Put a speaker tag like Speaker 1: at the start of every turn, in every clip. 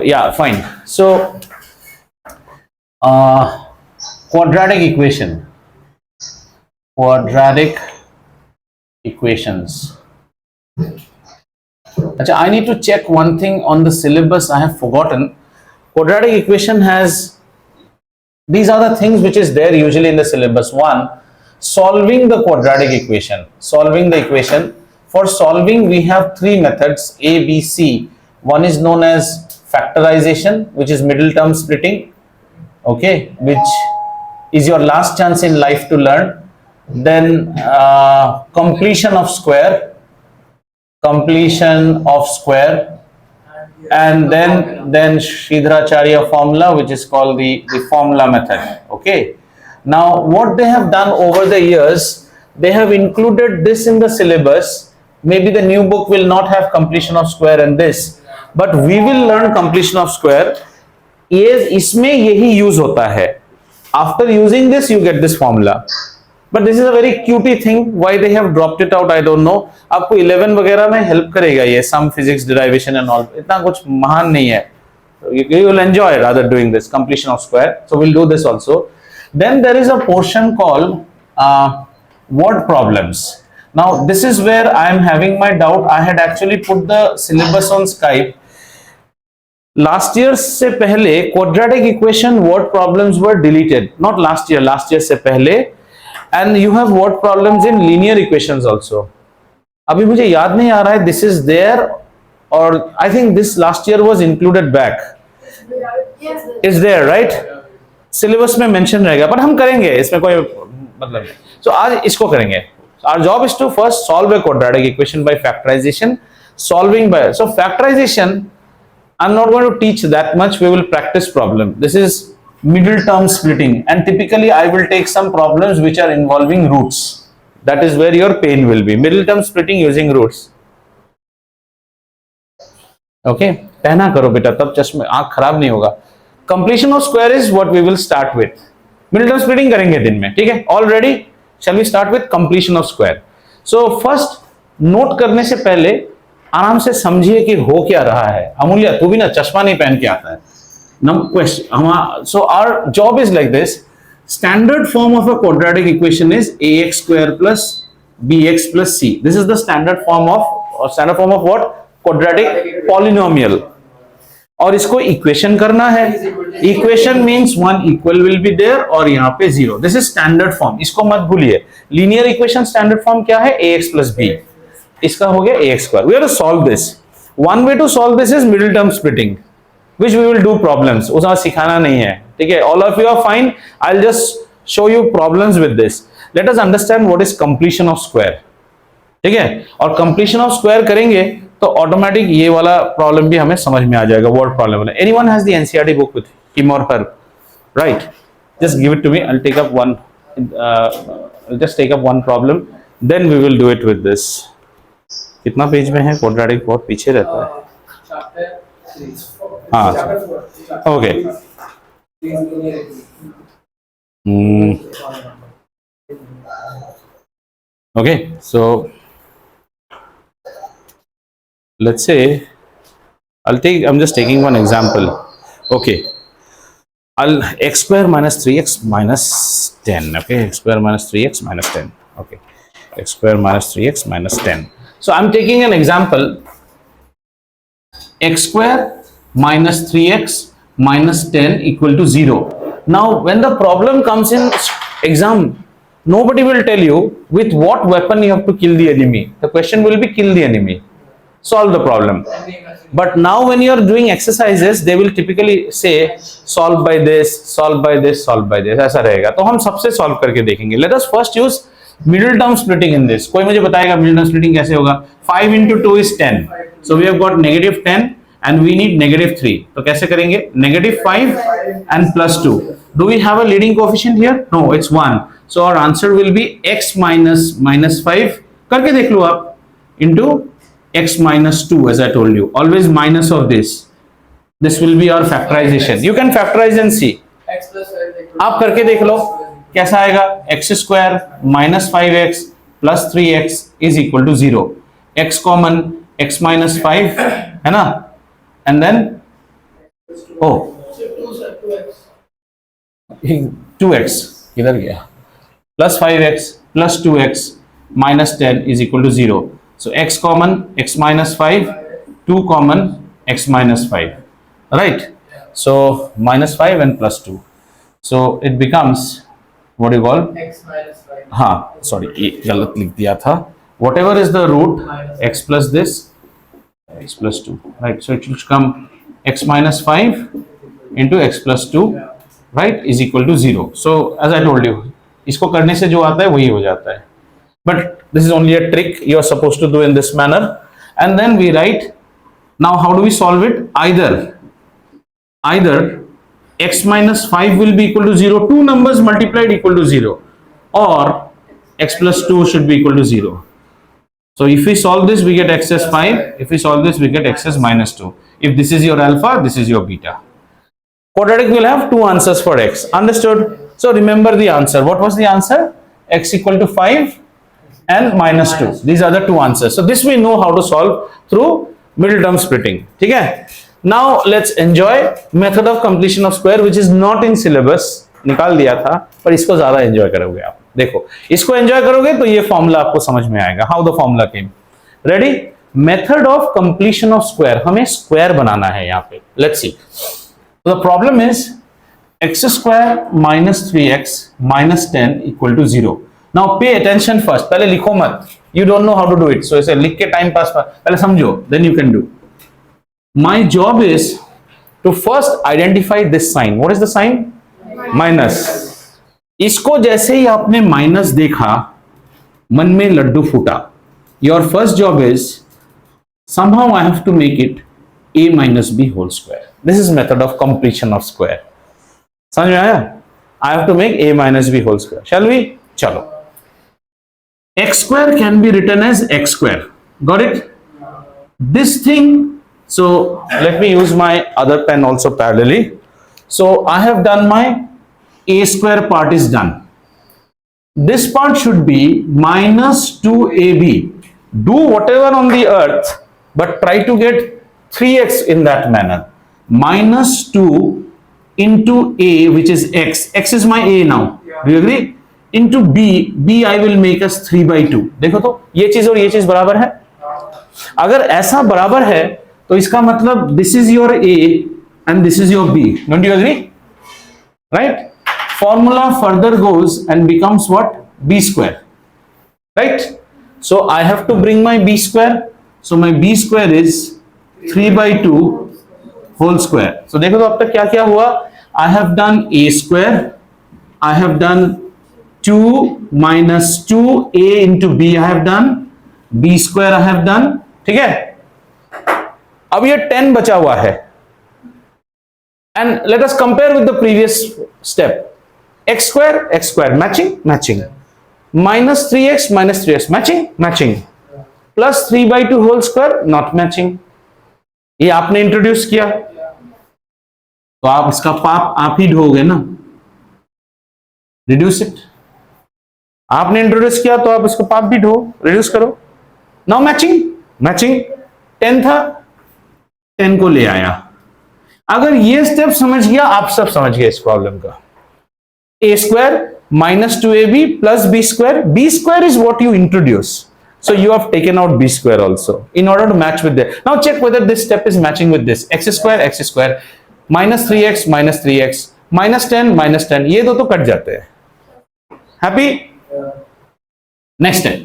Speaker 1: Yeah, fine. So, uh, quadratic equation, quadratic equations. Achha, I need to check one thing on the syllabus. I have forgotten. Quadratic equation has, these are the things which is there usually in the syllabus. One, solving the quadratic equation. Solving the equation. For solving, we have three methods A, B, C. One is known as factorization, which is middle term splitting. Okay, which is your last chance in life to learn. Then completion of square, and then Sridharacharya formula, which is called the formula method. Okay, now what they have done over the years, they have included this in the syllabus. Maybe the new book will not have completion of square and this, but we will learn completion of square. ये इसमें यही use होता है. After using this, you get this formula. But this is a very cutie thing. Why they have dropped it out, I don't know. आपको 11 वगैरह में help करेगा ये, some physics derivation and all. इतना कुछ महान नहीं है. You will enjoy rather doing this completion of square. So we'll do this also. Then there is a portion called word problems. Now this is where I am having my doubt. I had actually put the syllabus on Skype. Last year से पहले quadratic equation word problems were deleted. Not last year से पहले. And you have word problems in linear equations also. अभी मुझे याद नहीं आ रहा है this is there or I think this last year was included back. Is there, right? Syllabus में mention रहेगा, पर हम करेंगे, इसमें कोई मतलब नहीं. So आज इसको करेंगे. Our job is to first solve a quadratic equation by factorization. So factorization, I'm not going to teach that much. We will practice problem. This is middle term splitting, and typically I will take some problems which are involving roots. That is where your pain will be. Middle term splitting using roots. Okay, पहना करो बेटा, तब चश्मे आंख खराब नहीं होगा. Completion of square is what we will start with. Middle term splitting करेंगे दिन में, ठीक है? All ready? Shall we start with completion of square? So first, note करने से पहले आराम से समझिए कि हो क्या रहा है. अमूल्य, तू भी ना चश्मा नहीं पहन के आता है. Now question, so our job is like this. Standard form of a quadratic equation is ax square plus bx plus c. This is the standard form of what? Quadratic polynomial. और इसको इक्वेशन करना है. Equation means one equal will be there और यहाँ पे zero. This is standard form, इसको मत भूलिए. लीनियर इक्वेशन स्टैंडर्ड फॉर्म क्या है? ax plus b. इसका हो गया ax square. We have to solve this. One way to solve this is middle term splitting, which we will do problems. उसका सिखाना नहीं है, ठीक है? All of you are fine. I'll just show you problems with this. Let us understand what is completion of square. ठीक है? और completion of square करेंगे तो ऑटोमेटिक ये वाला प्रॉब्लम भी हमें समझ में आ जाएगा. वर्ड प्रॉब्लम वाला. Anyone has the NCERT book with him or her? Right? Just give it to me. I'll take up one. I'll just take up one problem. Then we will do it with this. कितना page में है? Quadratic बहुत पीछे रहता है. हाँ, okay. Okay, so let's say I'm just taking one example. Okay, x square minus 3x minus 10. Okay, x square minus 3x minus 10. Okay, x square minus 3x minus 10. So I'm taking an example. X square minus 3x minus 10 equal to 0. Now when the problem comes in exam, nobody will tell you with what weapon you have to kill the enemy. The question will be kill the enemy, solve the problem. But now when you are doing exercises, they will typically say solve by this, solve by this, solve by this. ऐसा रहेगा. तो हम सबसे solve करके देखेंगे. Let us first use middle term splitting in this. कोई मुझे बताएगा middle term splitting कैसे होगा? 5 into 2 is 10. So we have got negative 10 and we need negative 3. तो कैसे करेंगे? Negative 5 and plus 2. Do we have a leading coefficient here? No, it's 1. So our answer will be x minus 5. करके देख लो आप. Into x minus 2, as I told you. Always minus of this. This will be our factorization. You can factorize and see. आप करके देख लो कैसा आएगा. x square minus 5x plus 3x is equal to 0. x common, x minus 5 है ना, and then O 2x किधर गया, plus 5x plus 2x minus 10 is equal to 0. So x common, x minus 5, 2 common, x minus 5, right? So minus 5 and plus 2. So it becomes, what do you call?
Speaker 2: x minus 5.
Speaker 1: हाँ sorry ये गलत लिख दिया था. Whatever is the root, x plus this, x plus 2, right? So it should come x minus 5 into x plus 2, right, is equal to 0. So as I told you, इसको करने से जो आता है वही हो जाता है. But this is only a trick you are supposed to do in this manner. And then we write, now how do we solve it? Either x minus 5 will be equal to 0, two numbers multiplied equal to 0, or x plus 2 should be equal to 0. So if we solve this, we get x as 5. If we solve this, we get x as minus 2. If this is your alpha, this is your beta. Quadratic will have two answers for x. Understood? So remember the answer. What was the answer? X equal to 5 and minus 2. These are the two answers. So this we know how to solve through middle term splitting. ठीक है? Now let's enjoy method of completion of square, which is not in syllabus. निकाल दिया था, पर इसको ज्यादा enjoy करोगे आप. देखो, इसको एंजॉय करोगे तो ये फॉर्मूला आपको समझ में आएगा. How the formula came. Ready? Method of completion of square. हमें स्क्वायर बनाना है यहाँ पे. Let's see. So the problem is x square minus 3x minus 10 equal to 0. Now pay attention first. पहले लिखो मत. You don't know how to do it. So इसे लिख के टाइम पास पहले समझो. Then you can do. My job is to first identify this sign. What is the sign? Minus. इसको जैसे ही आपने माइनस देखा, मन में लड्डू फूटा. Your first job is somehow I have to make it a minus b whole square. This is method of completion of square. समझ में आया? I have to make a minus b whole square. Shall we? चलो. X square can be written as x square. Got it? This thing. So let me use my other pen also parallelly. So I have done my a square part is done. This part should be minus 2ab. Do whatever on the earth, but try to get 3x in that manner. Minus 2 into a, which is x. X is my a now. Do you agree? Into b. b I will make as 3 by 2. देखो तो ये चीज और ये चीज बराबर है. अगर ऐसा बराबर है तो इसका मतलब this is your a and this is your b. Don't you agree? Right? Formula further goes and becomes what? B square. Right? So I have to bring my b square. So my b square is 3 by 2 whole square. So देखो तो अब तक क्या क्या हुआ? I have done a square. I have done 2 minus 2a into b. I have done b square. I have done. ठीक है? अब ये 10 बचा हुआ है. And let us compare with the previous step. X square matching. Minus 3x matching. Plus 3 by 2 whole square not matching. ये आपने introduce किया तो आप इसका पाप आप ही ढोगे ना. Reduce it. आपने इंट्रोड्यूस किया तो आप इसको पाप भी ढो. रिड्यूस करो. नाउ मैचिंग 10 था, 10 को ले आया. अगर ये स्टेप समझ गया, आप सब समझ गए इस प्रॉब्लम का. a square minus 2ab plus b square. B square is what you introduce. So you have taken out b square also in order to match with that. Now check whether this step is matching with this. X square minus 3x minus 10 ये दो तो cut जाते हैं. Happy? Next step.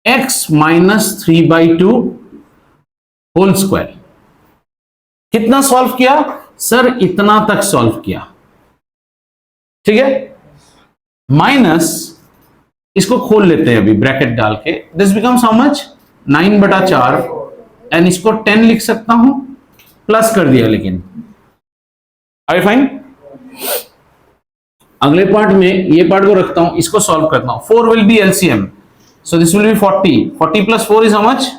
Speaker 1: X minus 3 by 2 whole square. कितना solve किया? Sir इतना तक solve किया. ठीक है? माइनस इसको खोल लेते हैं अभी ब्रैकेट डाल के. This becomes how much? 9/4 and इसको 10 लिख सकता हूं. प्लस कर दिया लेकिन. Are you fine? अगले पार्ट में ये पार्ट को रखता हूं, इसको सॉल्व करता हूं. 4 will be LCM. So this will be 40. 40 plus 4 is how much?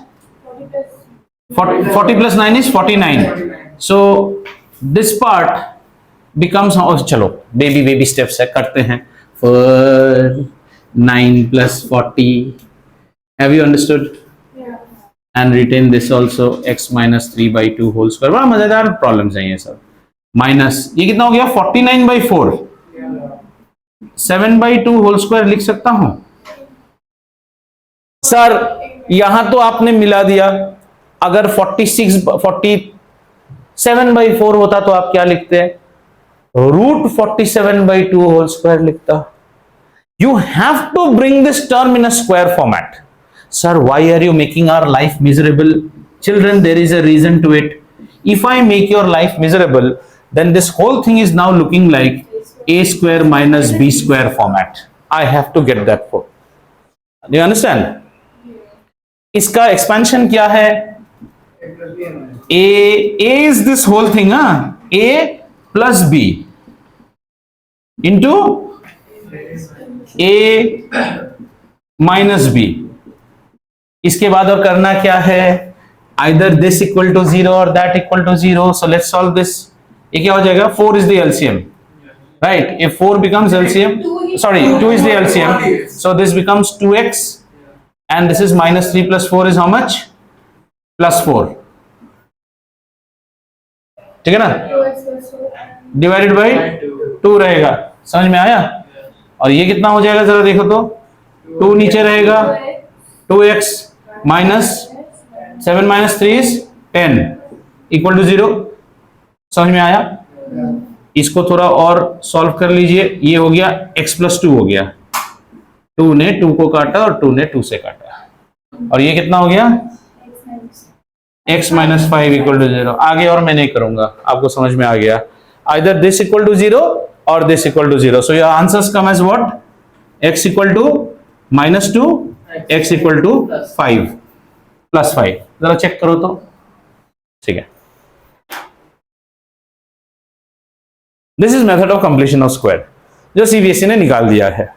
Speaker 1: 40 plus 9 is 49. So this part becomes how? चलो बेबी स्टेप्स है, करते हैं. 4 9 plus 40. Have you understood?
Speaker 2: Yeah.
Speaker 1: and retain this also x minus 3/2 whole square। बड़ा मजेदार problems हैं ये सब। Minus ये कितना हो गया 49/4, 7/2 होल स्क्वायर लिख सकता हूं सर। यहां तो आपने मिला दिया, अगर 47/4 होता तो आप क्या लिखते हैं, √47/2 होल स्क्वायर लिखता। You have to bring this term in a square format. Sir, why are you making our life miserable? Children, there is a reason to it. If I make your life miserable, then this whole thing is now looking like a square minus b square format. I have to get that for. Do you understand? इसका expansion क्या है? A is this whole thing, A plus B into A minus B। इसके बाद और करना क्या है, either this equal to 0 or that equal to 0। So let's solve this। ये क्या हो जाएगा, 4 is the LCM, right? If 4 becomes LCM, sorry, 2 is the LCM, so this becomes 2x and this is minus 3 plus 4 is how much, plus 4, ठीक है ना, divided by 2 रहेगा। समझ में आया? और ये कितना हो जाएगा जरा देखो तो, 2 नीचे रहेगा, 2x minus 7 minus 3 is 10 equal to 0। समझ में आया? इसको थोड़ा और सॉल्व कर लीजिए। ये हो गया x प्लस 2 हो गया, 2 ने 2 को काटा और 2 ने 2 से काटा, और ये कितना हो गया x माइनस 5 इक्वल टू 0। आगे और मैं नहीं करूंगा, आपको समझ में आ गया। either this equal to 0 or this equal to 0, so your answers come as what, x equal to minus 2, x equal to 5 plus 5। जरा चेक करो तो, ठीक है। This is method of completion of square जो सीबीएसई ने निकाल दिया है।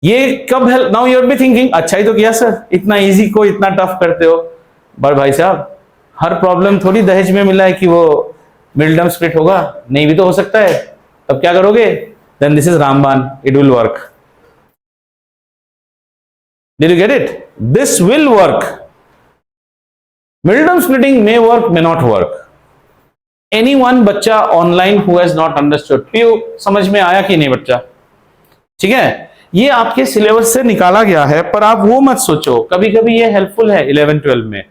Speaker 1: ये कब help, now you R be thinking अच्छा ही तो किया सर, इतना इजी को इतना टफ करते हो। पर भाई साहब, हर प्रॉब्लम थोड़ी दहेज में मिला है कि वो मिडिल टर्म स्प्लिट होगा, नहीं भी तो हो सकता है। तब क्या करोगे, देन दिस इज रामबान, it will work. Did you get it? This will work. Middle term splitting may work, may not work। Anyone बच्चा online who has not understood, पीयू समझ में आया कि नहीं बच्चा? ठीक है, ये आपके सिलेबस से निकाला गया है, पर आप वो मत सोचो, कभी कभी ये हेल्पफुल है 11-12 में,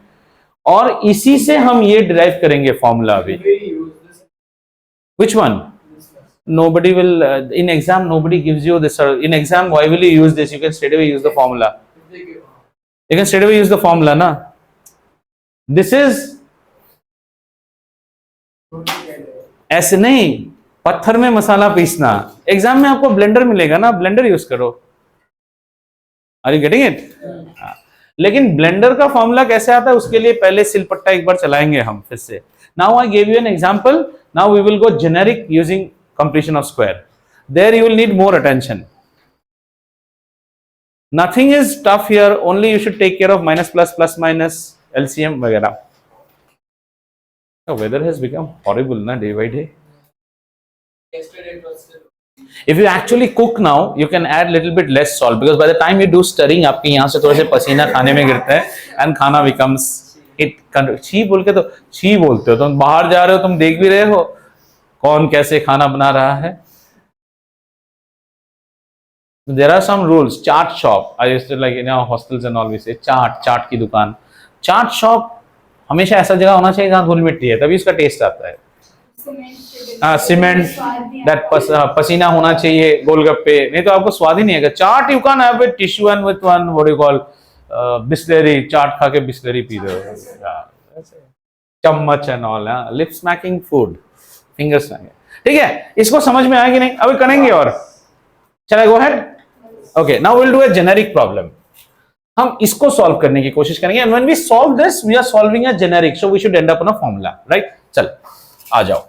Speaker 1: और इसी से हम ये डिराइव करेंगे फॉर्मूला भी। Which one? Nobody will in exam. Nobody gives you this. In exam, why will you use this? You can straight away use the formula. You can straight away use the formula, na? This is ऐसे नहीं, पत्थर में मसाला पीसना। Exam में आपको blender मिलेगा ना, blender use करो। Are you getting it? लेकिन ब्लेंडर का फॉर्मूला कैसे आता है, उसके लिए पहले सिलपट्टा एक बार चलाएंगे हम फिर से। Now I gave you an example. Now we will go generic using completion of square. There you will need more attention. Nothing is tough here. Only you should take care of minus plus, plus minus, LCM वगैरह। The weather has become horrible ना day by day. If you actually cook now, you can add little bit less salt because by the time you do stirring, आपके यहाँ से थोड़े से पसीना खाने में गिरता है and खाना becomes छी बोल के तो छी बोलते हो, तुम बाहर जा रहे हो, तुम देख भी रहे हो कौन कैसे खाना बना रहा है। There are some rules. Chaat shop, I used to like in our hostels and all we say चाट की दुकान। चाट शॉप हमेशा ऐसा जगह होना चाहिए जहाँ धूल मिट्टी है, तभी इसका टेस्ट आता है। सीमेंट, दैट पसीना होना चाहिए, गोलगप्पे, नहीं तो आपको स्वाद ही नहीं आएगा। Chaat you can have with tissue and with one what you call Bisleri, chaat खा के बिस्लरी पी रहे हो, chammach and all, lip smacking food, finger smacking. ठीक है, इसको समझ में आया कि नहीं? अभी करेंगे और चले, go ahead. Okay, now will do a generic problem. हम इसको सॉल्व करने की कोशिश करेंगे, and when we solve this we are solving a generic, so we should end up on a formula, right? चल आ जाओ।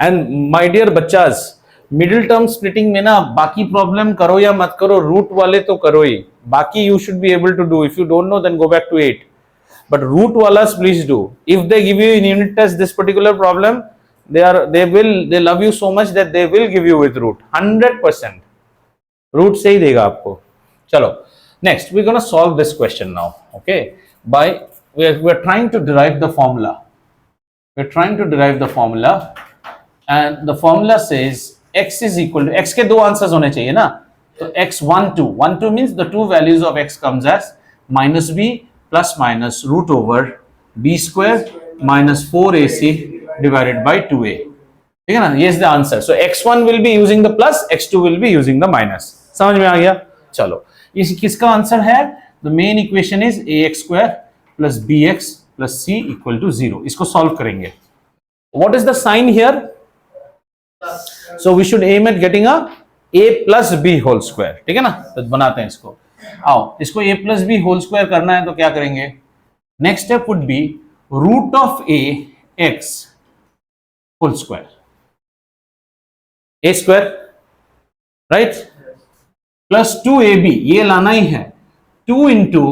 Speaker 1: एंड माय डियर बच्चास, मिडिल टर्म स्प्लिटिंग में ना बाकी प्रॉब्लम करो या मत करो, रूट वाले तो करो ही, बाकी you should be able to do. If you don't know then go back to 8, but root walas please do. If they give you in unit test this particular problem, they love you so much that they will give you with root 100%. Root से ही देगा आपको। चलो next we gonna solve this question now, okay, by we are trying to derive the formula, we are trying to derive the formula and the formula says x is equal to, x के दो answers होने चाहिए ना, तो x 1 2 1 2 means the two values of x comes as minus b plus minus root over b square minus 4ac divided by 2a, ठीक है ना, ये is the answer. So x1 will be using the plus, x2 will be using the minus. समझ में आ गया? चलो इस किसका आंसर है? The main equation is ax square plus bx plus c equal to 0. इसको सॉल्व करेंगे. What is the sign here? So we should aim at getting a plus b whole square, ठीक है ना, तो बनाते हैं इसको. आओ इसको a plus b whole square करना है तो क्या करेंगे? Next step would be root of a x whole square, a square, right, plus 2ab, ये लाना ही है, 2 into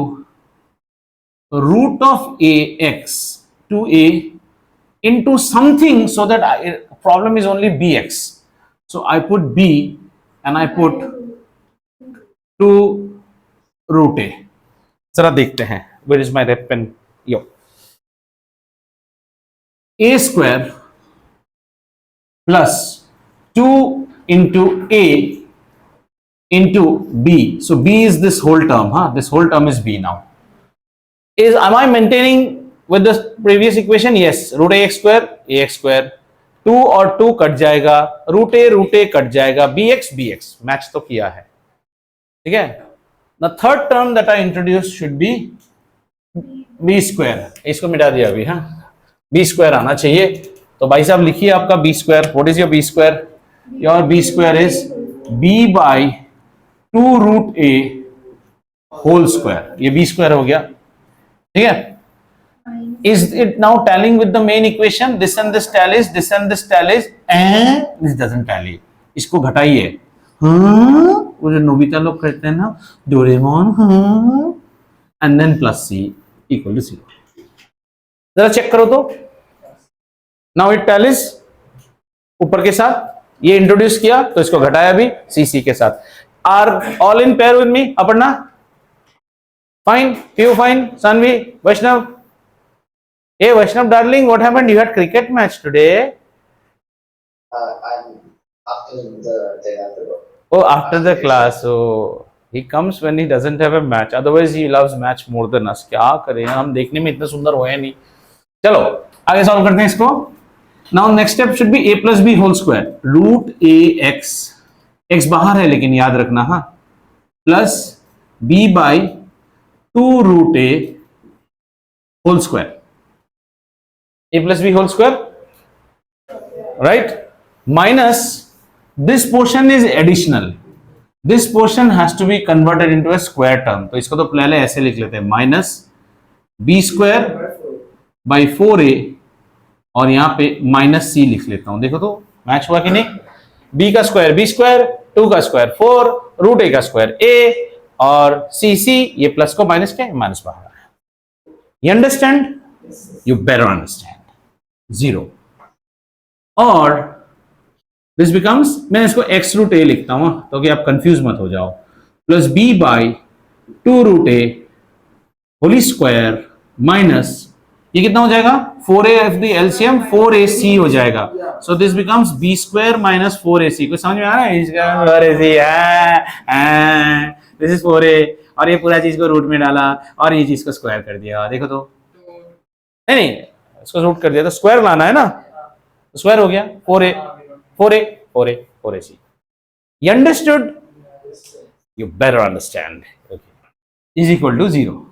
Speaker 1: root of a x 2a into something, so that problem is only bx, so I put b and I put 2 root a. जरा देखते हैं, where is my red pen? Yo, a square plus 2 into a into b, so b is this whole term, this whole term is b now. Am I maintaining with the previous equation? Yes, root ax square 2 और 2 cut जाएगा, root ए cut जाएगा, bx match तो किया है, ठीक है. The third term that I introduced should be b square, इसको मिटा दिया अभी, b square आना चाहिए. तो भाई साहब लिखिए आपका b square. What is your b square? Your b square is b by 2 root a whole square. ये b square हो गया, ठीक है. Is it now tallying with the main equation? This and this tallies, this and this tallies, and this doesn't tally. इसको घटाइए. वो जो Nobita लोग कहते हैं ना, Doraemon, and then plus c equal to 0. जरा चेक करो तो. Now it tallies ऊपर के साथ, ये इंट्रोड्यूस किया तो इसको घटाया भी सी के साथ. Are all in pair with me? Aparna, fine, Pio fine, Sanvi, Vaishnav. Hey Vaishnav darling, what happened? You had cricket match today? I'm after the day after. Oh, after the class. So he comes when he doesn't have a match. Otherwise he loves match more than us. क्या करें, हम देखने में इतने सुंदर हुए नहीं. चलो आगे सॉल्व करते हैं इसको. Now next step should be a plus b whole square. Root a x, x बाहर है लेकिन याद रखना, plus b by 2 root a whole square. A plus b whole square, right, minus this portion is additional, this portion has to be converted into a square term. तो इसको तो पहले ऐसे लिख लेते हैं, minus b square by 4a और यहाँ पे minus c लिख लेता हूं. देखो तो मैच हुआ कि नहीं? b का स्क्वायर b स्क्वायर, 2 का स्क्वायर 4, रूट a का स्क्वायर a और c, ये प्लस को माइनस क्या, माइनस बाहर आया. You understand? You better understand. 0 और दिस बिकम्स, मैं इसको x रूट a लिखता हूं तो कि आप कंफ्यूज मत हो जाओ, plus b by 2 root a whole square minus, ये कितना हो जाएगा, 4a F the LCM 4ac हो जाएगा. So this becomes b square minus 4ac. कोई समझ में आ रहा है? दिस इज 4a और ये पूरा चीज को रूट में डाला और ये चीज को स्क्वायर कर दिया. देखो तो, नहीं इसको रूट कर दिया तो स्क्वायर लाना है ना, स्क्वायर हो गया 4ac. You understood? You better understand. Okay. Is equal to 0.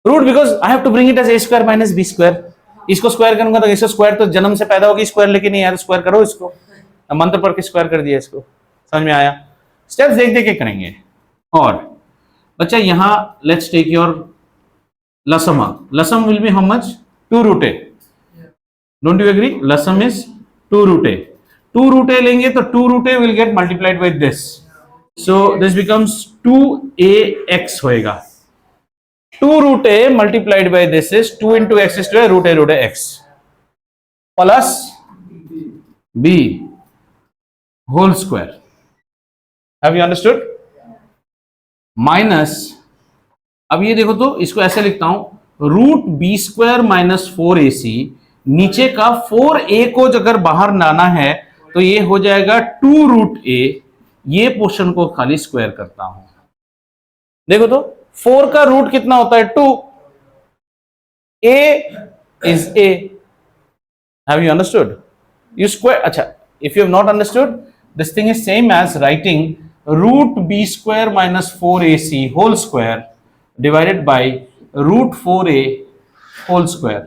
Speaker 1: Root because I have to bring it as a square minus b square. इसको स्क्वायर करूंगा तो इसको स्क्वायर तो जन्म से पैदा होगी स्क्वायर, लेकिन नहीं यार स्क्वायर करो इसको, मंत्र पढ़ के स्क्वायर कर दिया इसको. समझ में आया? स्टेप्स देख देख के करेंगे. और बच्चा यहाँ लेट्स टेक योर लसम. लसम will be how much? 2 root a. Don't you agree? लसम is 2 root a. 2 root a लेंगे तो 2 root a will get multiplied by this. So this becomes 2ax होएगा. 2 root a multiplied by this is 2 into x is to root a x plus b whole square. Have you understood? Minus, अब ये देखो तो इसको ऐसे लिखता हूं, root B square minus 4ac, नीचे का 4a को अगर बाहर लाना है तो ये हो जाएगा 2 रूट a, ये पोर्शन को खाली स्क्वायर करता हूं। देखो तो 4 का रूट कितना होता है? 2, a is a, have you understood? You square, अच्छा, if you have not understood, this thing is same as writing root b square minus 4ac whole square divided by root 4a whole square।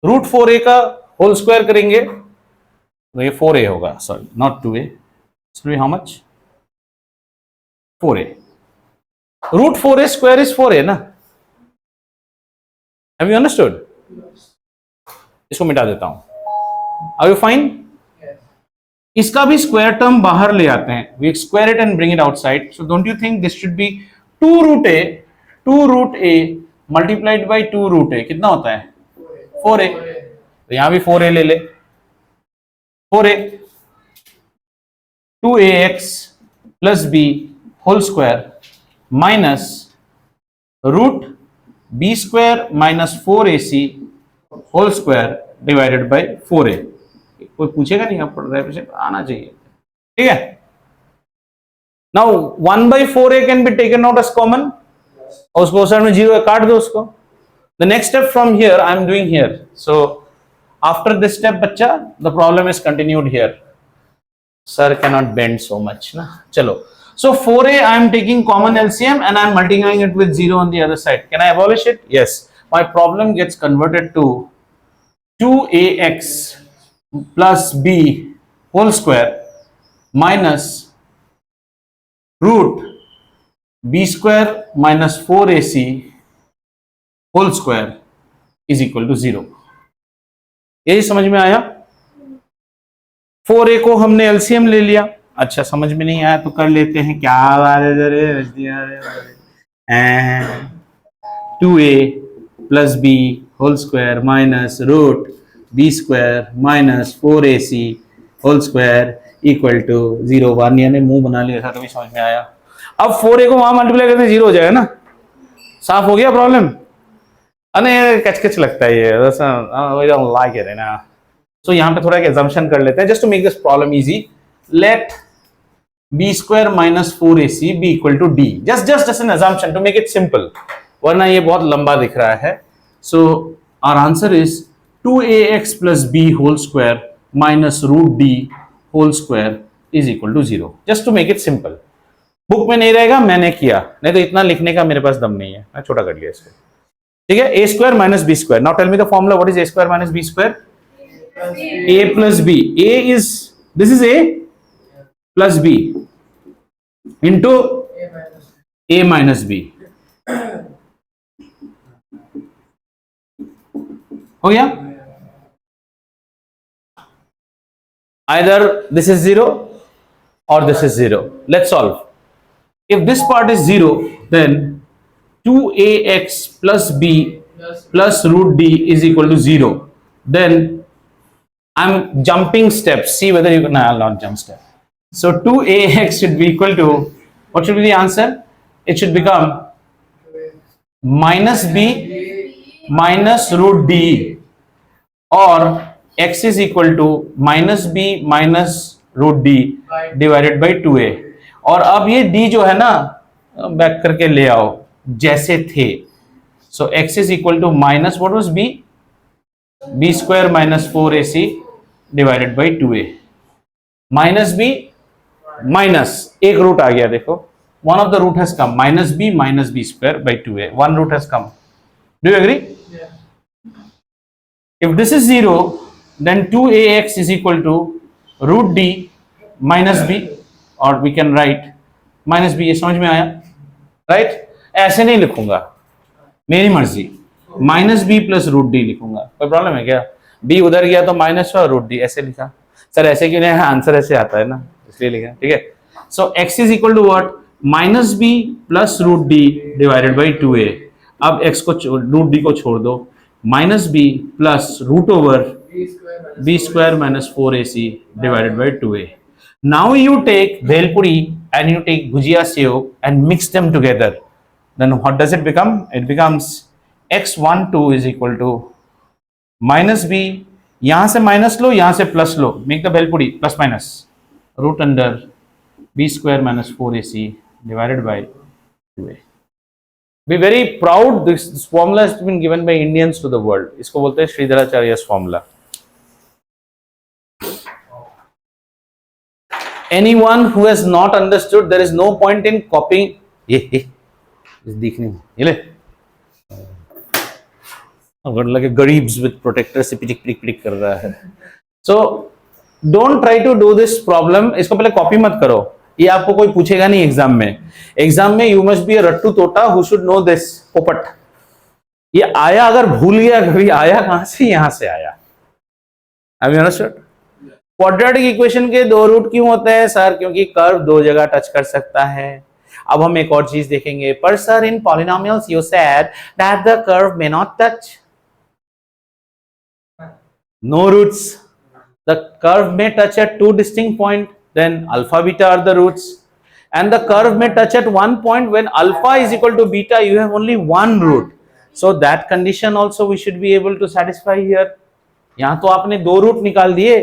Speaker 1: Root 4a का whole square करेंगे तो ये 4a होगा, sorry not 2a, how much? 4a। Root 4a square is 4a ना, have you understood? इसको मिटा देता हूं, आर यू फाइन? इसका भी स्क्वायर टर्म बाहर ले आते हैं, we square it and bring it outside, so don't you think this should be 2 root a multiplied by 2 root a, कितना होता है? 4a। तो यहां भी 4a ले ले, 4a 2ax plus b whole square minus root b square minus 4ac whole square divided by 4a। कोई पूछेगा नहीं, आप पढ़ रहे हैं, आना चाहिए, ठीक है? Now 1/4a can be taken out as common, और उसको उस साइड में 0 काट दो उसको। The next step from here I am doing here. So after this step, बच्चा, the problem is continued here. Sir cannot bend so much, ना? चलो. So 4a I am taking common LCM and I am multiplying it with 0 on the other side. Can I abolish it? Yes. My problem gets converted to 2ax plus b whole square minus root b square minus 4ac whole square is equal to 0। यही समझ में आया? 4a को हमने LCM ले लिया। अच्छा, समझ में नहीं आया तो कर लेते हैं, क्या बात है? 2a plus b whole square minus root b square minus 4ac whole square equal to 0। वार्निया ने मुंह बना लिया था, तभी समझ में आया। अब 4a को वहां मल्टीप्लाई करते 0 हो जाएगा ना, साफ हो गया प्रॉब्लम। अरे कचकच लगता है ये, लाइक इट ना। सो यहाँ पे थोड़ा एक assumption कर लेते हैं, just to make this problem easy. Let b square minus 4ac be equal to d, just an assumption to make it simple, वरना ये बहुत लंबा दिख रहा है। So our answer is 2ax plus b whole square minus root d whole square is equal to 0, just to make it simple. Book में नहीं रहेगा, मैंने किया, नहीं तो इतना लिखने का मेरे पास दम नहीं है, मैं छोटा कर लिया इसको, ठीक है? a square minus b square. Now tell me the formula, what is a square minus b square? a plus b, a is, this is a plus b into a minus b, हो गया? Either this is 0 or this is 0. Let's solve. If this part is 0, then 2ax plus b plus root d is equal to 0. Then I'm jumping steps. See whether you can. No, I'll not jump step. So 2ax should be equal to, what should be the answer? It should become minus b minus root d, or x is equal to minus b minus root d divided by 2a। और अब ये d जो है ना, back करके ले आओ जैसे थे। So x is equal to minus, what was b? b square minus 4ac divided by 2a। Minus b minus एक रूट आ गया, देखो one of the root has come, minus b square by 2a, one root has come. Do you agree? If this is 0, then 2ax is equal to root d minus b, or we can write minus b। ये समझ में आया, right? ऐसे नहीं लिखूंगा, मेरी मर्जी, minus b plus root d लिखूंगा। कोई प्रॉब्लम है क्या? b उधर गया तो माइनस और रूट डी ऐसे लिखा। सर ऐसे क्यों नहीं? आंसर ऐसे आता है ना, इसलिए लिखा, ठीक है? So x is equal to what? Minus b plus root d divided by 2a। अब x को, रूट डी को छोड़ दो, minus b plus root over b square minus 4ac divided by 2a। Now you take bhelpuri and you take bhujia sev and mix them together, then what does it become? It becomes x12 is equal to minus b, यहां से minus लो, यहां से plus लो, make the bhelpuri plus minus, root under b square minus 4ac divided by 2a. Be very proud, this formula has been given by Indians to the world. इसको बोलते हैं Sridharacharya's formula. Anyone who has not understood, there is no point in copying. ये दिख नहीं, ये ले लगे गरीब्स with protector से पिटिक पिटिक पिटिक कर रहा है. So don't try to do this problem. इसको पहले कॉपी मत करो, ये आपको कोई पूछेगा नहीं एग्जाम में. एग्जाम में यू मस्ट बी अ रट्टू तोता हु शुड नो दिस. पोपट ये आया, अगर भूल गया कभी, आया कहां से? यहां से आया. Have you understood? Quadratic equation के दो रूट क्यों होते हैं सर? क्योंकि कर्व दो जगह टच कर सकता है. अब हम एक और चीज देखेंगे. पर sir in polynomials you said that the curve may not touch. No roots. The curve may touch at two distinct points, then alpha beta are the roots, and the curve may touch at one point when alpha is equal to beta, you have only one root. So that condition also we should be able to satisfy here. यहाँ तो आपने दो root निकाल दिए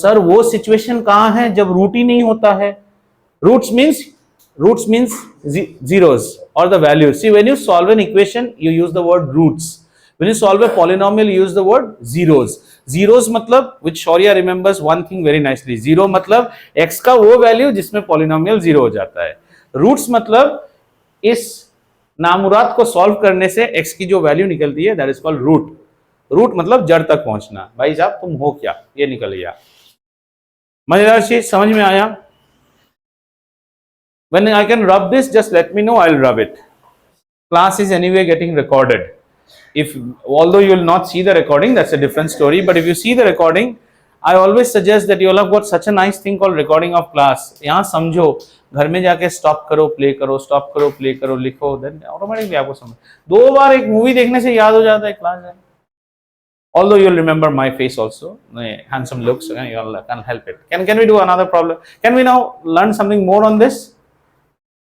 Speaker 1: sir. वो situation कहाँ है जब रूट ही नहीं होता है? Roots means zeros or the values. See, when you solve an equation, you use the word roots. When you solve a polynomial, you use the word zeros. Zeros मतलब, which Shaurya remembers one thing very nicely. Zero मतलब x का वो value जिसमें polynomial zero हो जाता है. Roots मतलब इस नामुराद को सॉल्व करने से x की जो वैल्यू निकलती है, that is called root. Root मतलब जड़ तक पहुंचना. भाई साहब तुम हो क्या, ये निकल गया. मजेदार चीज समझ में आया? When I can rub this, just let me know, I'll rub it. Class is anyway getting recorded. If although you will not see the recording, that's a different story, but if you see the recording, I always suggest that you all have got such a nice thing called recording of class. यहाँ समझो, घर में जाके stop करो, play करो, stop करो, play करो, लिखो, then automatically आपको समझ. दो बार एक मूवी देखने से याद हो जाता है क्लास है. Although you'll remember my face also, handsome looks, you all can't help it. Can we do another problem? Can we now learn something more on this?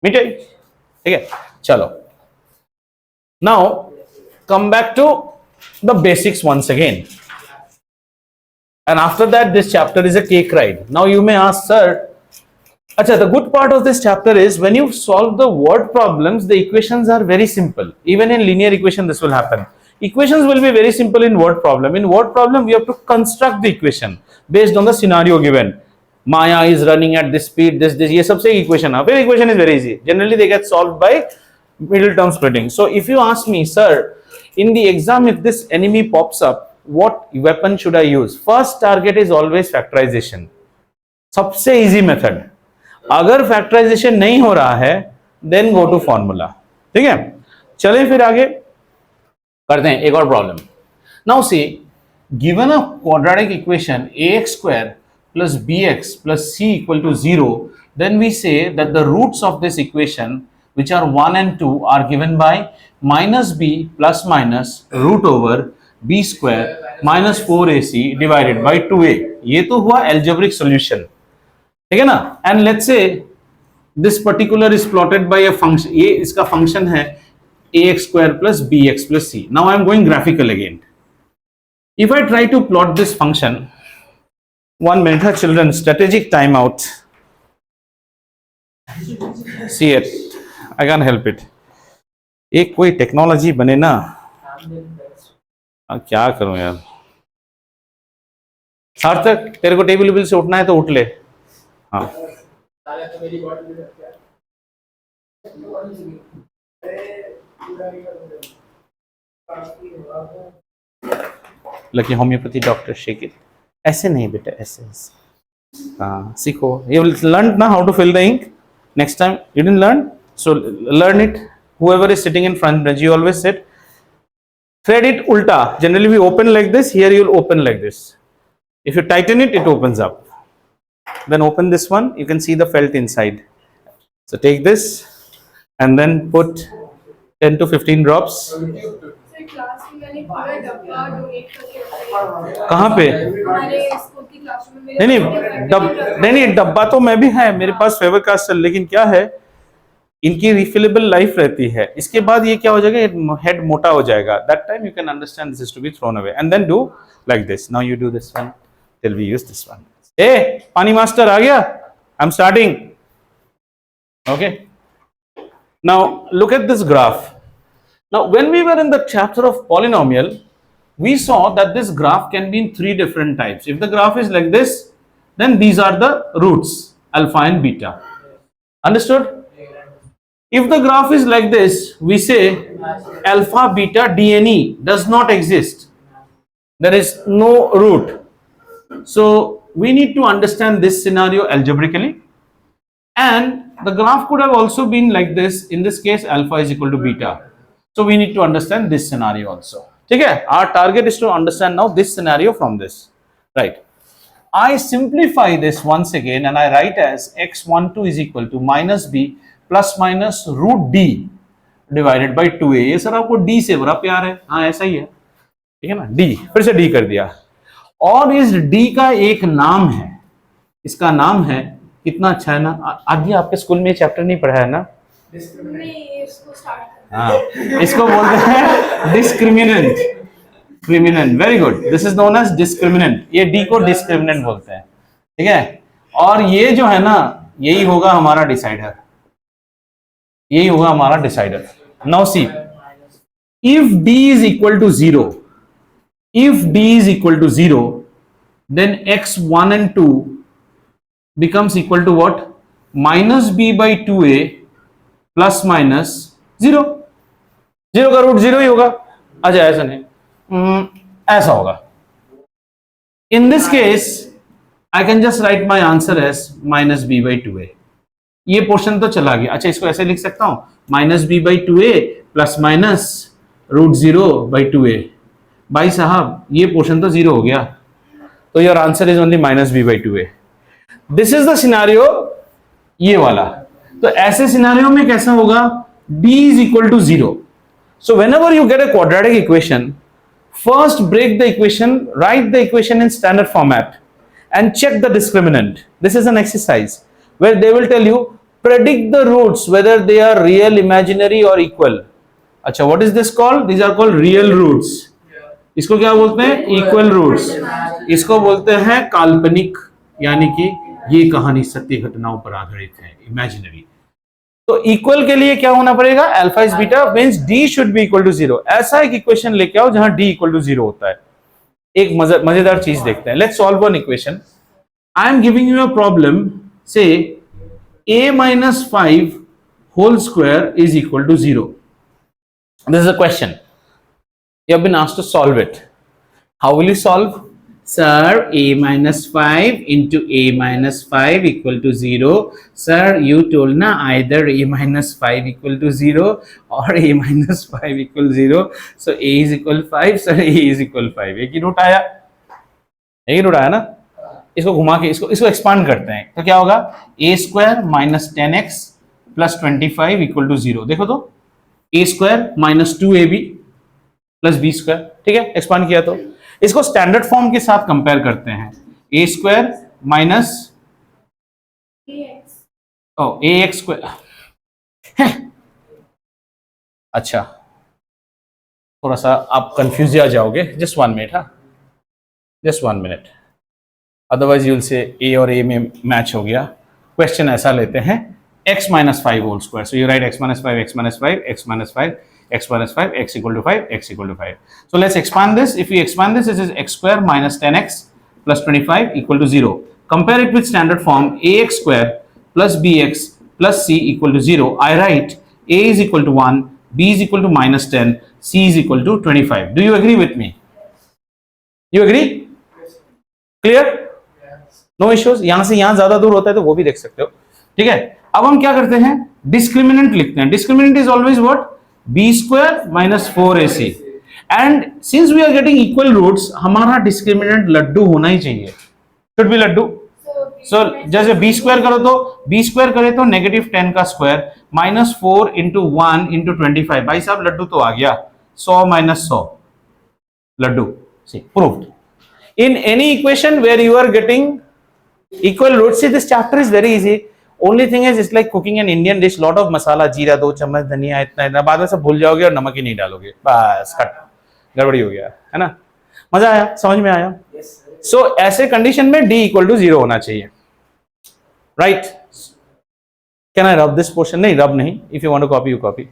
Speaker 1: ठीक है, चलो. Now come back to the basics once again, and after that this chapter is a cake ride. Now you may ask, sir, acha, the good part of this chapter is when you solve the word problems, the equations are very simple. Even in linear equation this will happen. Equations will be very simple in word problem. In word problem we have to construct the equation based on the scenario given. Maya is running at this speed, this ये सबसे equation है. फिर equation is very easy. Generally they get solved by middle term splitting. So if you ask me, sir, in the exam if this enemy pops up, what weapon should I use? First target is always factorization. सबसे easy method. अगर factorization नहीं हो रहा है, then go to formula. ठीक है? चलें फिर आगे करते हैं एक और problem. Now see, given a quadratic equation ax square plus bx plus c equal to 0, then we say that the roots of this equation, which are 1 and 2, are given by minus b plus minus root over b square minus 4ac divided by 2a. ये तो हुआ algebraic solution, ठीक है ना? And let's say this particular is plotted by a function. ये इसका function है ax square plus bx plus c. Now I am going graphical again. If I try to plot this function, 1 minute, children, strategic timeout. See it. I can't help it. एक कोई technology बने ना, क्या करूं यार. सार्थक, तेरे को टेबल से उठना है तो उठ ले. हाँ, lucky homeopathy doctor shake it. ऐसे नहीं बेटा, ऐसे. हाँ, सीखो. You learned now how to fill the ink. Next time you didn't learn, so learn it. Whoever is sitting in front bench, you always sit. Thread it ulta. Generally we open like this. Here you will open like this. If you tighten it, it opens up. Then open this one. You can see the felt inside. So take this and then put 10 to 15 drops. कहाँ पे? नहीं नहीं डब्बा तो मैं भी है मेरे पास फेवर कास्टल, लेकिन क्या है इनकी रिफिलेबल लाइफ रहती है, इसके बाद ये क्या हो जाएगा, हेड मोटा हो जाएगा, that time you can understand this is to be thrown away and then do like this. Now you do this one till we use this one. ए पानी मास्टर आ गया, I am starting. Okay, now look at this graph. Now, when we were in the chapter of polynomial, we saw that this graph can be in three different types. If the graph is like this, then these are the roots, alpha and beta. Understood? If the graph is like this, we say alpha, beta, DNE does not exist. There is no root. So, we need to understand this scenario algebraically. And the graph could have also been like this. In this case, alpha is equal to beta. So we need to understand this scenario also. Okay, our target is to understand now this scenario from this, right? I simplify this once again and I write as x12 is equal to minus b plus minus root d divided by 2a. ये sir आपको d से बड़ा प्यार है, हाँ ऐसा ही है, ठीक है ना. d फिर से d कर दिया, और इस d का एक नाम है, इसका नाम है, कितना अच्छा है ना. आदि आपके स्कूल में चैप्टर नहीं पढ़ा है ना? हाँ, इसको बोलते हैं discriminant. Criminant, very good. This is known as discriminant. ये डी को डिस्क्रिमिनेंट बोलते हैं, ठीक है. और ये जो है ना, यही होगा हमारा डिसाइडर, यही होगा हमारा decider. Now see, if d is equal to 0, if d is equal to 0, then x1 and 2 becomes equal to what? Minus b by 2a plus minus 0. 0 का रूट 0 ही होगा. अच्छा ऐसा नहीं, ऐसा होगा. In this case, I can just write my answer as minus b by 2a. ये portion तो चला गया. अच्छा, इसको ऐसे लिख सकता हूं, minus b by 2a plus minus root 0 by 2a. भाई साहब, ये पोर्शन तो 0 हो गया, तो your answer is only minus b by 2a. This is the scenario, ये वाला. तो ऐसे सिनेरियो में कैसा होगा? d is equal to 0. So whenever you get a quadratic equation, first break the equation, write the equation in standard format and check the discriminant. This is an exercise where they will tell you predict the roots whether they are real, imaginary or equal. अच्छा, what is this called? These are called real roots. इसको क्या बोलते हैं? Equal roots. इसको बोलते हैं काल्पनिक, यानी कि ये कहानी सत्य घटनाओं पर आधारित है, इमेजिनरी. तो इक्वल के लिए क्या होना पड़ेगा? Alpha is beta means d should be equal to 0. ऐसा एक इक्वेशन लेके आओ जहां डी इक्वल टू 0 होता है. एक मजेदार चीज देखते हैं. Let's solve one equation. I am giving you a problem, से a minus 5 whole square is equal to 0. This is a question. You have been asked to solve it. How will you solve? Sir, a minus 5 into a minus 5 equal to 0. Sir, you told na either a minus 5 equal to 0 or a minus 5 equal 0. So a is equal 5. Sir, a is equal 5. एक ही root आया, एक ही root आया ना. इसको घुमा के इसको expand करते हैं, तो क्या होगा? a square minus 10x plus 25 equal to 0. देखो तो a square minus 2ab plus b square. ठीक है, एक्सपांड किया तो इसको स्टैंडर्ड फॉर्म के साथ कंपेयर करते हैं. a square minus ax square. अच्छा, थोड़ा सा आप कंफ्यूज आ जाओगे. Just 1 minute. हाँ, जस्ट 1 मिनट, अदरवाइज यूल से a और a में मैच हो गया. क्वेश्चन ऐसा लेते हैं, x minus 5 whole square. So you write x minus 5, x minus 5, x minus 5, x minus 5, x equal to 5, x equal to 5. So let's expand this. If we expand this, this is x square minus 10x plus 25 equal to 0. Compare it with standard form, ax square plus bx plus c equal to 0. I write a is equal to 1, b is equal to minus 10, c is equal to 25. Do you agree with me? You agree? Clear? No issues. यहां से यहां ज्यादा दूर होता है तो वो भी देख सकते हो. ठीक है, अब हम क्या करते हैं? डिस्क्रिमिनेंट लिखते हैं. Discriminant is always what? B square minus 4ac. And since we are getting equal roots, हमारा डिस्क्रिमिनेंट लड्डू होना ही चाहिए. Should be Laddu. सो जैसे बी स्क्वायर करो तो बी स्क्वायर करे तो नेगेटिव 10 का स्क्वायर माइनस 4 इंटू 1 इंटू 25. भाई साहब लड्डू तो आ गया. 100 माइनस 100 लड्डू. See proved. In any equation where you are getting equal roots, see this chapter is very easy. Only thing is, it's like cooking an Indian dish, lot of masala, जीरा 2 चम्मच, धनिया इतना इतना, बाद में सब भूल जाओगे और नमक ही नहीं डालोगे, बस कट, गड़बड़ी हो गया है ना. मजा आया, समझ में आया? सो ऐसे कंडीशन में d इक्वल टू 0 होना चाहिए, right? Can I rub this portion? नहीं, रब नहीं. If you want to copy, you copy.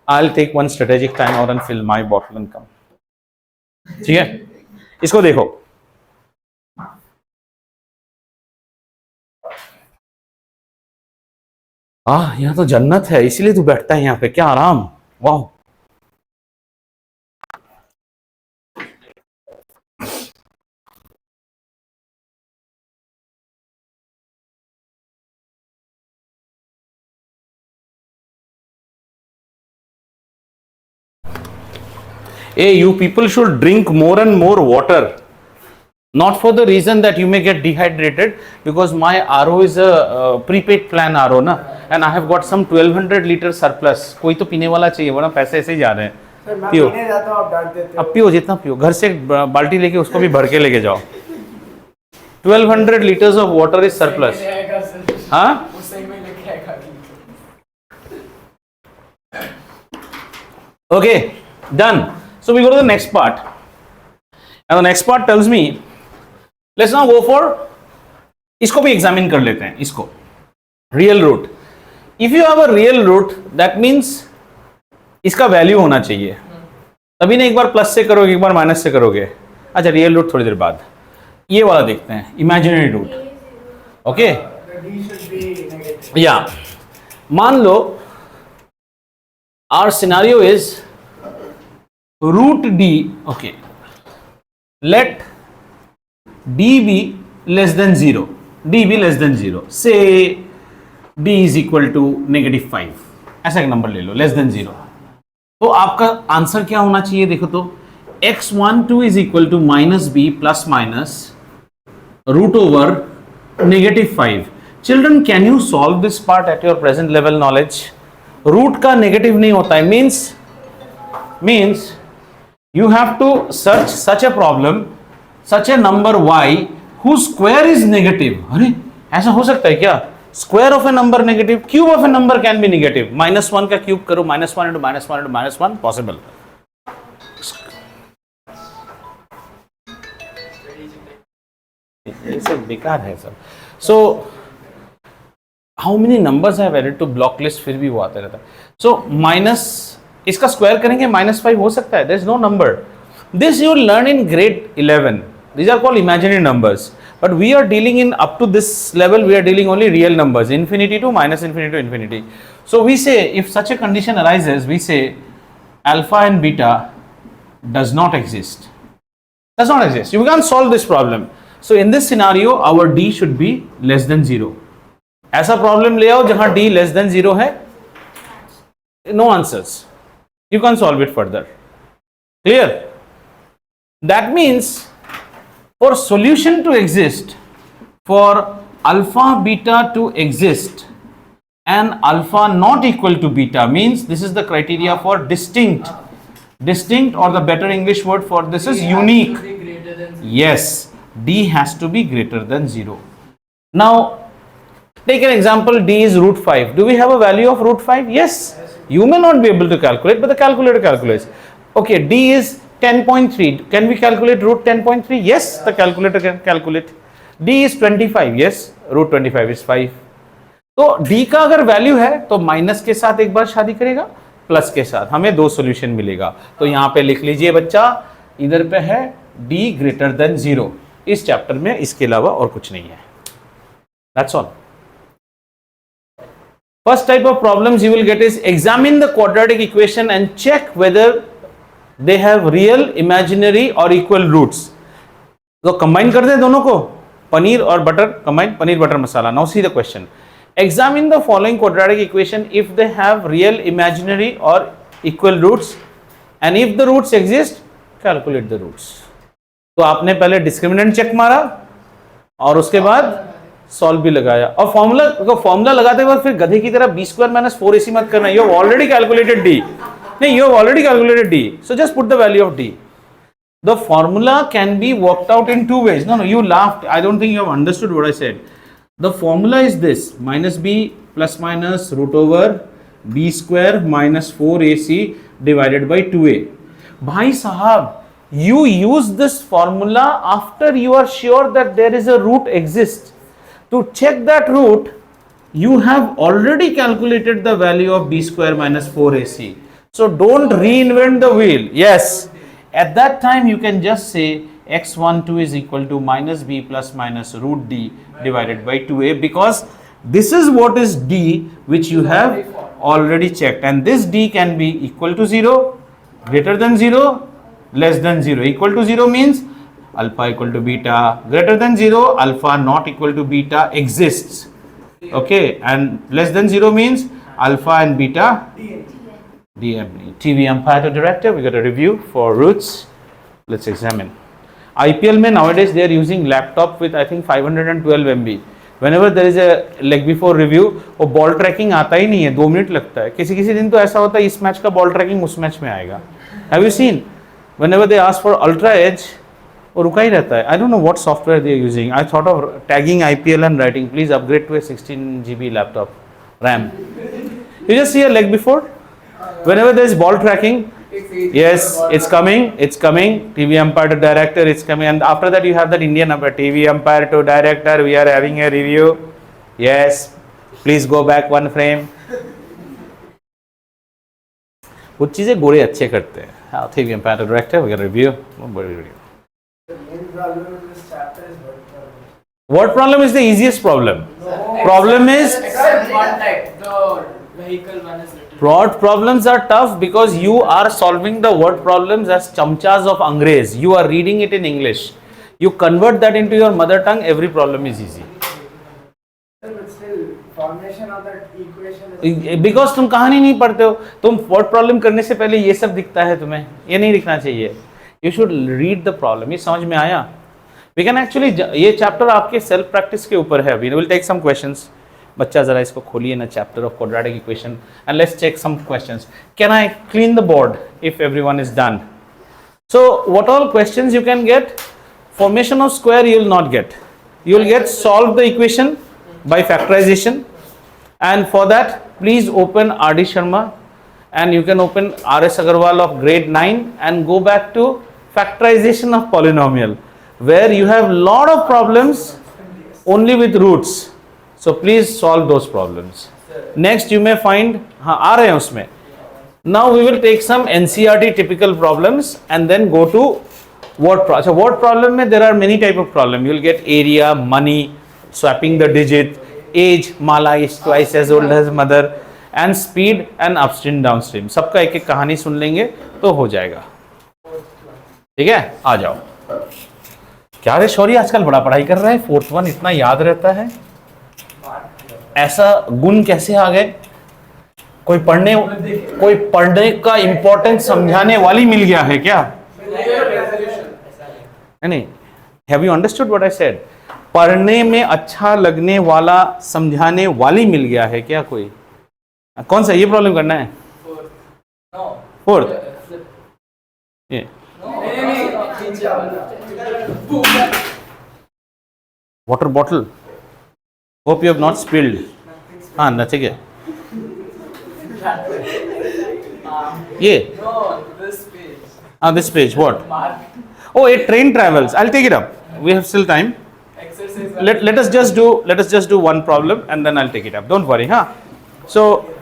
Speaker 1: I'll take one strategic time out and fill my bottle and come. ठीक है, इसको देखो. यहाँ तो जन्नत है, इसीलिए तू बैठता है यहाँ पे, क्या आराम. वाह. Hey, you people should drink more and more water. Not for the reason that you may get dehydrated, because my RO is a prepaid plan RO ना, and I have got some 1200 liter surplus. कोई तो पीने वाला चाहिए, वरना पैसे ऐसे ही जा रहे हैं. पियो, अब पियो, जितना पियो. घर से बाल्टी लेके उसको भी भर के लेके जाओ. 1200 liters of water is surplus. हाँ? Okay, done. So we go to the next part, and the next part tells me, let's now go for, इसको भी एग्जामिन कर लेते हैं. इसको real root. If you have a real root, that means इसका value होना चाहिए. तभी ना एक बार प्लस से करोगे, एक बार माइनस से करोगे. अच्छा, रियल रूट थोड़ी देर बाद. ये वाला देखते हैं, इमेजिनरी रूट. ओके, या मान लो our scenario is root d. okay, let d be less than 0, d be less than 0, say d is equal to -5. ऐसा एक नंबर ले लो, लेस देन 0. तो आपका आंसर क्या होना चाहिए? देखो तो, x12 is equal to -b plus minus root over -5. Children, can you solve this part at your present level knowledge? Root का नेगेटिव नहीं होता है, means you have to search such a problem, such a number y whose square is negative. अरे ऐसा हो सकता है क्या? Square of a number negative, cube of a number can be negative. -1 का क्यूब करो, -1 into -1 into -1, possible. ये सब बेकार है सब. So how many numbers I have added to block list, फिर भी वो आता रहता है. So minus, इसका स्क्वायर करेंगे -5 हो सकता है. There is no number. This you will learn in grade 11. These are called imaginary numbers. But we are dealing in, up to this level, we are dealing only real numbers, infinity to minus infinity to infinity. So we say, if such a condition arises, we say alpha and beta does not exist. Does not exist. You can't solve this problem. So in this scenario, our d should be less than 0. ऐसा problem ले आओ जहां d less than 0 है, no answers. You can solve it further. Clear? That means for solution to exist, for alpha beta to exist and alpha not equal to beta, means this is the criteria for distinct, or the better English word for this is unique. Yes, d has to be greater than 0. Now take an example, d is root 5. Do we have a value of root 5? Yes. You may not be able to calculate, but the calculator calculates. Okay, d is 10.3. Can we calculate root 10.3? Yes, the calculator can calculate. d is 25. Yes, root 25 is 5. तो d का अगर value है तो minus के साथ एक बार शादी करेगा, प्लस के साथ, हमें 2 सॉल्यूशन मिलेगा. तो यहाँ पे लिख लीजिए बच्चा, इधर पे है d greater than 0. इस चैप्टर में इसके अलावा और कुछ नहीं है. That's all. First type of problems you will get is examine the quadratic equation and check whether they have real, imaginary or equal roots. तो combine कर दे दोनों को, पनीर और butter combine, paneer butter masala. Now see the question. Examine the following quadratic equation if they have real, imaginary or equal roots, and if the roots exist, calculate the roots. तो आपने पहले discriminant check मारा और उसके बाद solve भी लगाया, और फॉर्मूला लगाते वक्त फिर गधे की तरह b² - 4ac मत करना. You have already calculated d. नहीं, you have already calculated d, so just put the value of d. The formula can be worked out in two ways. No, you laughed. I don't think you have understood what I said. The formula is this: minus b plus minus root over b square minus 4ac divided by 2a. Bhai sahab, you use this formula after you are sure that there is a root exists. To check that root, you have already calculated the value of b square minus 4ac. So don't reinvent the wheel. Yes, at that time you can just say x12 is equal to minus b plus minus root d divided by 2a, because this is what is d which you have already checked, and this d can be equal to 0, greater than 0, less than 0. Equal to 0 means alpha equal to beta, greater than 0 alpha not equal to beta exists. Okay, and less than 0 means alpha and beta DMD. TV umpire to director, we got a review for roots. Let's examine. IPL mein nowadays they are using laptop with I think 512 MB. Whenever there is a leg before review, वो ball tracking आता ही नहीं है, 2 minute लगता है. किसी किसी दिन तो ऐसा होता है इस मैच का बॉल ट्रैकिंग उस मैच में आएगा. Have you seen? Whenever they ask for ultra edge, वो रुका ही रहता है. I don't know what software they are using. I thought of tagging IPL and writing, please upgrade to a 16 GB laptop RAM. You just see a leg before. Whenever there is ball tracking, yes, it's coming, TV umpire to director, it's coming, and after that you have that Indian number, TV umpire to director, we are having a review. Yes, please go back one frame. कुछ चीजें गोरे अच्छे करते हैं. हाँ, TV umpire to director, we got a review. बड़ी review.
Speaker 2: The main problem in this chapter is word problem.
Speaker 1: Word problem is the easiest problem.
Speaker 2: No.
Speaker 1: Problem is
Speaker 2: Except one type, the vehicle one is written.
Speaker 1: Word problems are tough because you are solving the word problems as chamchas of Angrez. You are reading it in English. You convert that into your mother tongue, every problem is easy.
Speaker 2: But still, formation of that equation is...
Speaker 1: Because तुम कहानी नहीं पढ़ते हो, तुम word problem करने से पहले ये सब दिखता है तुम्हें, ये नहीं दिखना चाहिए. You should read the problem. ये समझ में आया? We can actually, ये chapter आपके self practice के ऊपर है. We will take some questions. बच्चा जरा इसको खोलिए ना, chapter of quadratic equation, and let's check some questions. Can I clean the board if everyone is done? So what all questions you can get? Formation of square you will not get. You will get solve the equation by factorization, and for that please open R.D. Sharma, and you can open R.S. Agarwal of grade 9 and go back to factorization of polynomial, where you have lot of problems only with roots. So please solve those problems. Next you may find, हाँ आ रहे हैं उसमें. Now we will take some NCERT typical problems and then go to word problem. So word problem में there are many type of problem. You will get area, money, swapping the digit, age, Mala is twice as old as mother, and speed and upstream downstream. सबका एक एक कहानी सुन लेंगे तो हो जाएगा. ठीक है, आ जाओ. क्या रे शौर्य आजकल बड़ा पढ़ाई कर रहा है, 4th 1 इतना याद रहता है, ऐसा गुण कैसे आ गए? कोई पढ़ने का इंपॉर्टेंस समझाने वाली मिल गया है क्या? नहीं, have you understood what I said? पढ़ने में अच्छा लगने वाला समझाने वाली मिल गया है क्या कोई? कौन सा ये प्रॉब्लम करना है? 4th. ये water bottle. Hope you have not spilled. हाँ, नचेंगे. ये.
Speaker 2: No, this page.
Speaker 1: This page. What?
Speaker 2: Mark.
Speaker 1: Oh, a train travels. I'll take it up. We have still time.
Speaker 2: Exercise.
Speaker 1: Let us just do one problem and then I'll take it up. Don't worry, huh? So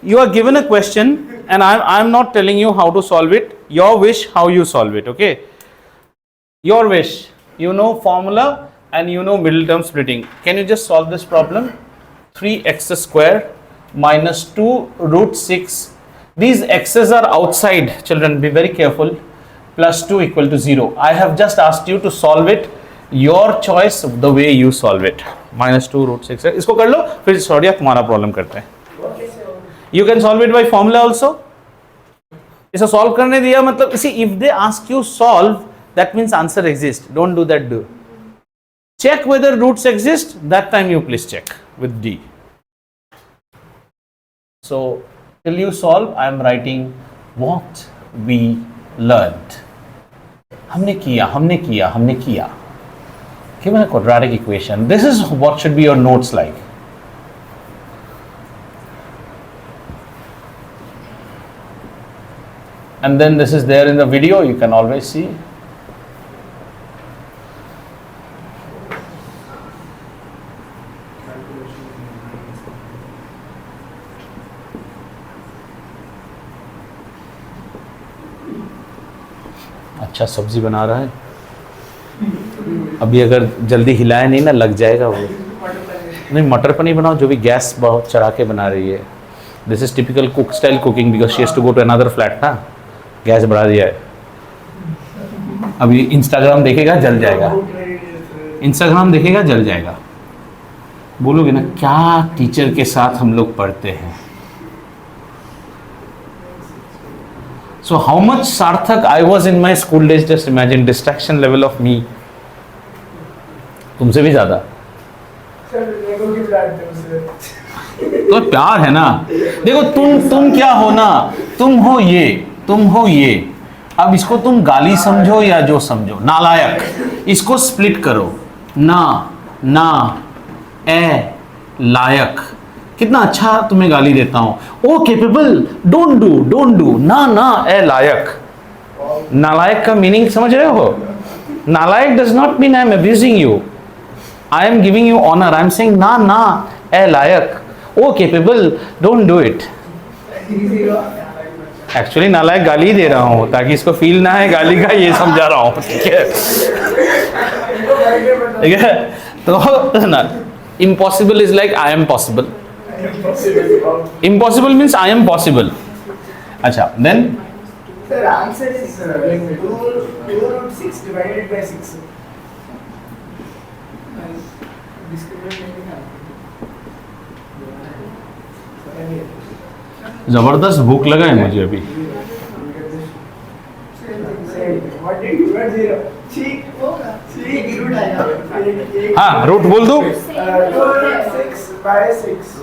Speaker 1: you are given a question and I'm not telling you how to solve it. Your wish, how you solve it. Okay. Your wish. You know formula and you know middle term splitting. Can you just solve this problem? 3x square minus 2 root 6. These x's are outside. Children, be very careful. Plus 2 equal to 0. I have just asked you to solve it. Your choice, the way you solve it. Minus 2 root 6. इसको कर लो, फिर sorry तुम्हारा problem करते हैं. You can solve it by formula also. इसे solve करने दिया मतलब, see, if they ask you solve, that means answer exists. Don't do that. Do check whether roots exist. That time you please check with D. So till you solve, I am writing what we learned. हमने किया given a quadratic equation. This is what should be your notes like. And then this is there in the video, you can always see. अच्छा सब्जी बना रहा है, अभी अगर जल्दी हिलाए नहीं ना लग जाएगा वो। नहीं मटर पनीर बनाओ, जो भी गैस बहुत चढ़ा के बना रही है। This is typical cook style cooking because she has to go to another flat ना, गैस बढ़ा दिया है। अभी इंस्टाग्राम देखेगा जल जाएगा, इंस्टाग्राम देखेगा जल जाएगा। बोलोगे ना क्या टीचर के साथ हम लोग पढ़ते हैं। So how much Sarthak I was in my school days, just imagine distraction level of me. तुमसे भी ज्यादा। तो प्यार है ना, देखो तुम क्या हो ना, तुम हो ये। अब इसको तुम गाली समझो या जो समझो, नालायक, इसको स्प्लिट करो, ना ए लायक। कितना अच्छा तुम्हें गाली देता हूं, ओ केपेबल, डोंट डू, ना ए लायक। नालायक का मीनिंग समझ रहे हो? नालायक does not mean I am abusing you, I am giving you honour. I am saying ना ए लायक, ओ capable, don't do it. Actually नालायक गाली दे रहा हूं ताकि इसको फील ना है गाली का, ये समझा रहा हूं, ठीक है। तो ना impossible is like I am possible. Impossible means I am possible. अच्छा, then
Speaker 2: Sir, answer is 2√6 divided by 6.
Speaker 1: जबरदस्त भूख लगा है मुझे अभी। हाँ रूट बोल दो।
Speaker 2: 2√6 by 6.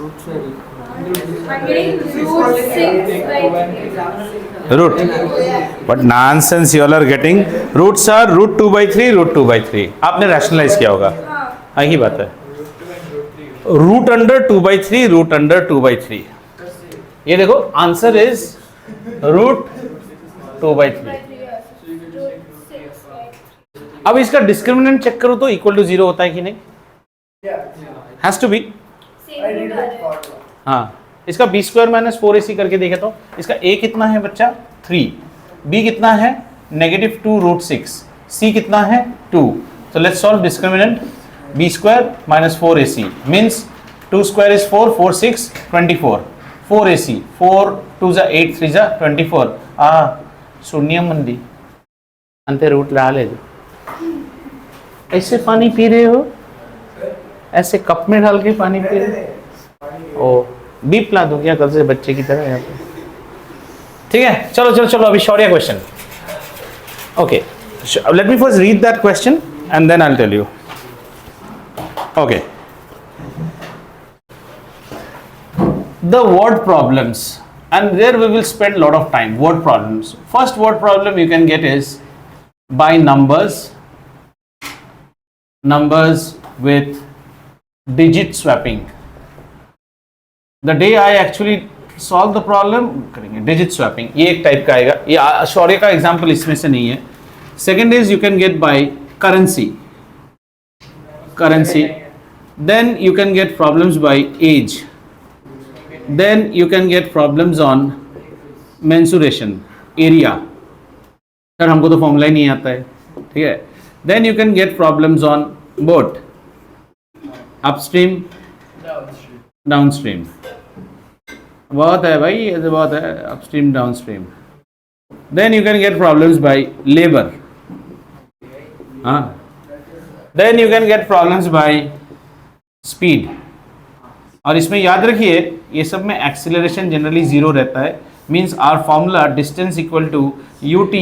Speaker 1: Root. What nonsense you all are getting. Roots are √2/3, √2/3. आपने रैशनलाइज किया होगा, हाँ ही बात है। √2/3, √2/3। ये देखो आंसर इज √2/3। अब इसका डिस्क्रिमिनेंट चेक करो तो इक्वल टू 0 होता है कि नहीं? Has to be. हाँ, इसका b² - 4ac करके देखे तो इसका a कितना है बच्चा 3, b कितना है -2√6, c कितना है 2। so let's solve discriminant। b² - 4ac means 2² is 4, 4 6 24, 4ac 4 2 8 3 24। शून्य मंदी अंते रूट रालेदु। ऐसे पानी पी रहे हो, ऐसे कप में डाल के पानी पी रहे हो। ओ बीप ला दूं क्या कल से बच्चे की तरह यहाँ पे? ठीक है, चलो अभी short question. Okay, let me first read that question and then I will tell you. Okay, the word problems, and there we will spend a lot of time. Word problems. First word problem you can get is by numbers with digit swapping. The day I actually solve the problem करेंगे digit swapping, ये एक type का आएगा। ये शौर्य का example इसमें से नहीं है। Second is you can get by currency, then you can get problems by age, then you can get problems on mensuration, area। Sir हमको तो फॉर्मूला ही नहीं आता है, ठीक है। then you can get problems on both upstream, downstream। बहुत है भाई, ये तो बहुत है, upstream downstream। then you can get problems by labor, हाँ। then you can get problems by speed। और इसमें याद रखिए ये सब में एक्सीलरेशन जनरली 0 रहता है। Means our formula distance equal to ut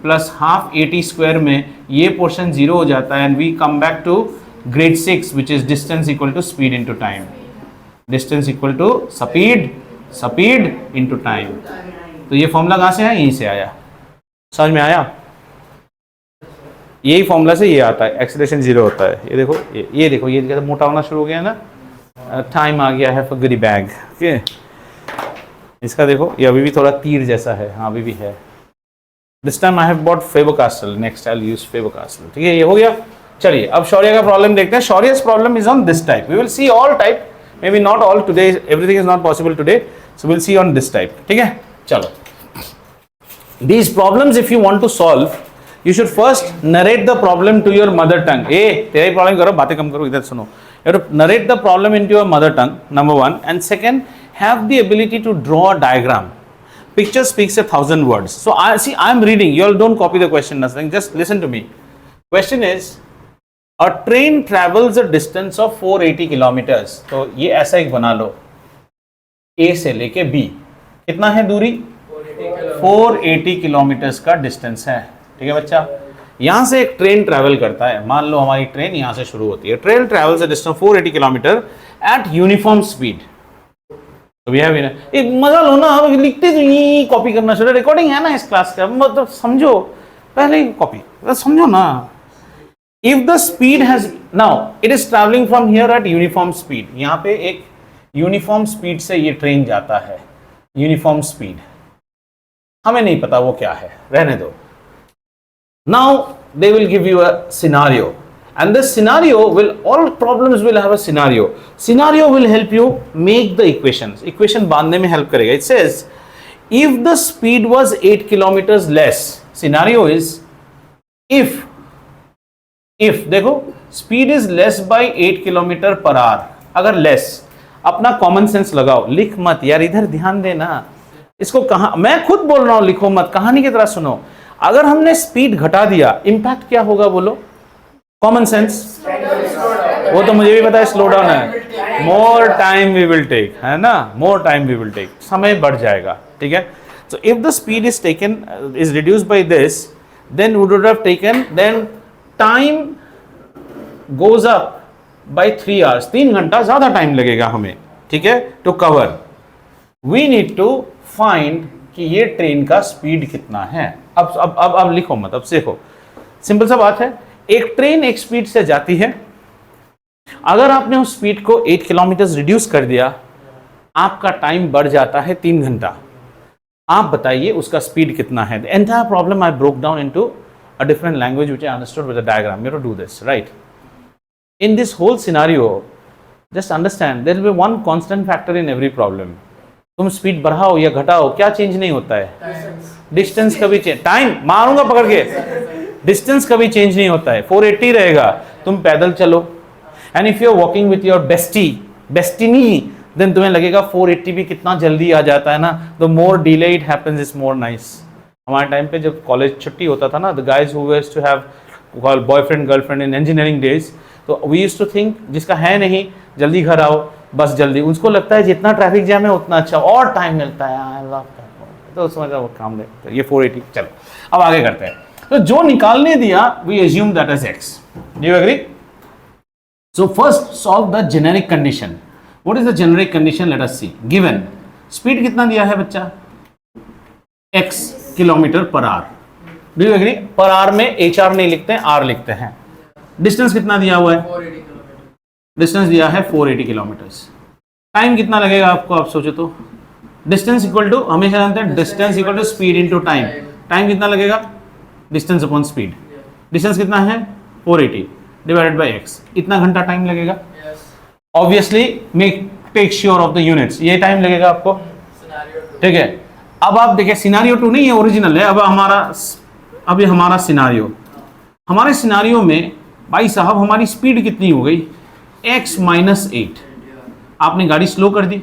Speaker 1: plus half at² में ये पोर्शन 0 हो जाता है and we come back to grade 6 which is distance equal to speed into time. Distance equal to speed into time. तो ये formula कहाँ से आया? यहीं से आया। समझ में आया? यही फॉर्मूला से ये आता है, एक्सीलरेशन 0 होता है। ये देखो, ये देखो, ये जैसे मोटा होना शुरू हो गया है ना, टाइम आ गया है फॉर गिरी बैग। ओके, इसका देखो ये अभी भी थोड़ा तीर जैसा है, हाँ अभी भी है। This time I have bought फेबर-कास्टल, next I will use फेबर-कास्टल। ठीक है, ये हो गया। चलिए अब शौर्य का प्रॉब्लम देखते हैं। Shaurya's problem is on this type. We will see all type, may be not all today, everything is not possible today, so will see on this type. ठीक है, चलो। These problems if you want to solve, you should first narrate the problem to your mother tongue. तेरा ही problem करो, बातें कम करो, इधर सुनो। You have to narrate the problem into your mother tongue, number one, and second, have the ability to draw a diagram. Picture speaks 1,000 words. So I am reading. You all don't copy the question, nothing. Just listen to me. Question is, a train travels a distance of 480 kilometers. तो ये ऐसा एक बना लो, A से लेके B कितना है दूरी? 480 किलोमीटर्स का डिस्टेंस है। ठीक है बच्चा, यहां से एक ट्रेन ट्रैवल करता है। मान लो हमारी ट्रेन यहां से शुरू होती है। Train travels a distance 480 kilometre eight uniform speed. तो वी हैव एक मजा लो ना, लिखते तो ये कॉपी करना शुरू, रिकॉर्डिंग है ना इस क्लास का, मतलब समझो, पहले ही कॉपी समझो ना। If the speed has, now it is travelling from here eight uniform speed. यहां पे एक यूनिफॉर्म स्पीड से ये ट्रेन जाता है, यूनिफॉर्म स्पीड। हमें नहीं पता वो क्या है, रहने दो। Now they will give you a scenario, and this scenario will, all problems will have a scenario. Scenario will help you make the equations, equation बांधने में हेल्प करेगा। It says if the speed was 8 kilometres less, scenario is if देखो speed is less by 8 kilometre per hour. अगर less, अपना common sense लगाओ, लिख मत यार, इधर ध्यान देना। इसको कहा, मैं खुद बोल रहा हूं, लिखो मत, कहानी की तरह सुनो। अगर हमने स्पीड घटा दिया, इंपैक्ट क्या होगा बोलो? कॉमन सेंस, वो तो मुझे भी पता है, स्लो डाउन है, more time we will take, है ना, more time we will take, समय बढ़ जाएगा। ठीक है, so if the speed is taken is reduced by this, then we would have taken, then time goes up by 3 hours, 3 घंटा ज्यादा time लगेगा हमें। ठीक है, to cover, we need to find कि ये ट्रेन का स्पीड कितना है। अब लिखो मत, अब सीखो, सिंपल सा बात है। एक ट्रेन एक स्पीड से जाती है, अगर आपने उस स्पीड को 8 किलोमीटर रिड्यूस कर दिया, आपका टाइम बढ़ जाता है 3 घंटा। आप बताइए उसका स्पीड कितना है। The entire problem I broke down into a different language which I understood with a diagram. You have to do this, right? In this whole scenario just understand there will be one constant factor in every problem. तुम speed बढ़ाओ या घटाओ, क्या change नहीं होता है? Distance कभी change, time मारूंगा पकड़ के, डिस्टेंस कभी चेंज नहीं होता है, 480 रहेगा। तुम पैदल चलो, and if you are walking with your destiny, then तुम्हें लगेगा 480 भी कितना जल्दी आ जाता है ना। The more delay it happens is more nice. हमारे टाइम पे जब कॉलेज छुट्टी होता था ना, the guys who used to have boyfriend girlfriend in engineering days, तो वी यूज्ड टू थिंक जिसका है नहीं, जल्दी घर आओ, बस जल्दी। उसको लगता है जितना ट्रैफिक जैम है उतना अच्छा और टाइम मिलता है, तो समझ वो काम ले। तो ये 480, चलो अब आगे करते हैं। तो जो निकालने दिया, we assume that is x। Do you agree? So first solve the generic condition. What is the generic condition? Let us see. Given speed कितना दिया है बच्चा? x kilometre per hour. Do you agree? Per hour में HR नहीं लिखते हैं, R लिखते हैं। डिस्टेंस कितना दिया हुआ है? डिस्टेंस दिया है 480 किलोमीटर्स। टाइम कितना लगेगा आपको, आप सोचो तो। डिस्टेंस इक्वल टू, हमेशा जानते हैं distance equal to speed into time. Time कितना लगेगा? Distance upon speed. डिस्टेंस कितना है? 480 डिवाइडेड बाय x। इतना घंटा टाइम लगेगा। Obviously make take sure of the units, ये टाइम लगेगा आपको। ठीक है, अब आप देखिए, सिनारियो 2 नहीं है, ओरिजिनल है। अब हमारा सिनारियो, हमारे सिनारियो में भाई साहब हमारी स्पीड कितनी हो गई? x minus 8। आपने गाड़ी स्लो कर दी।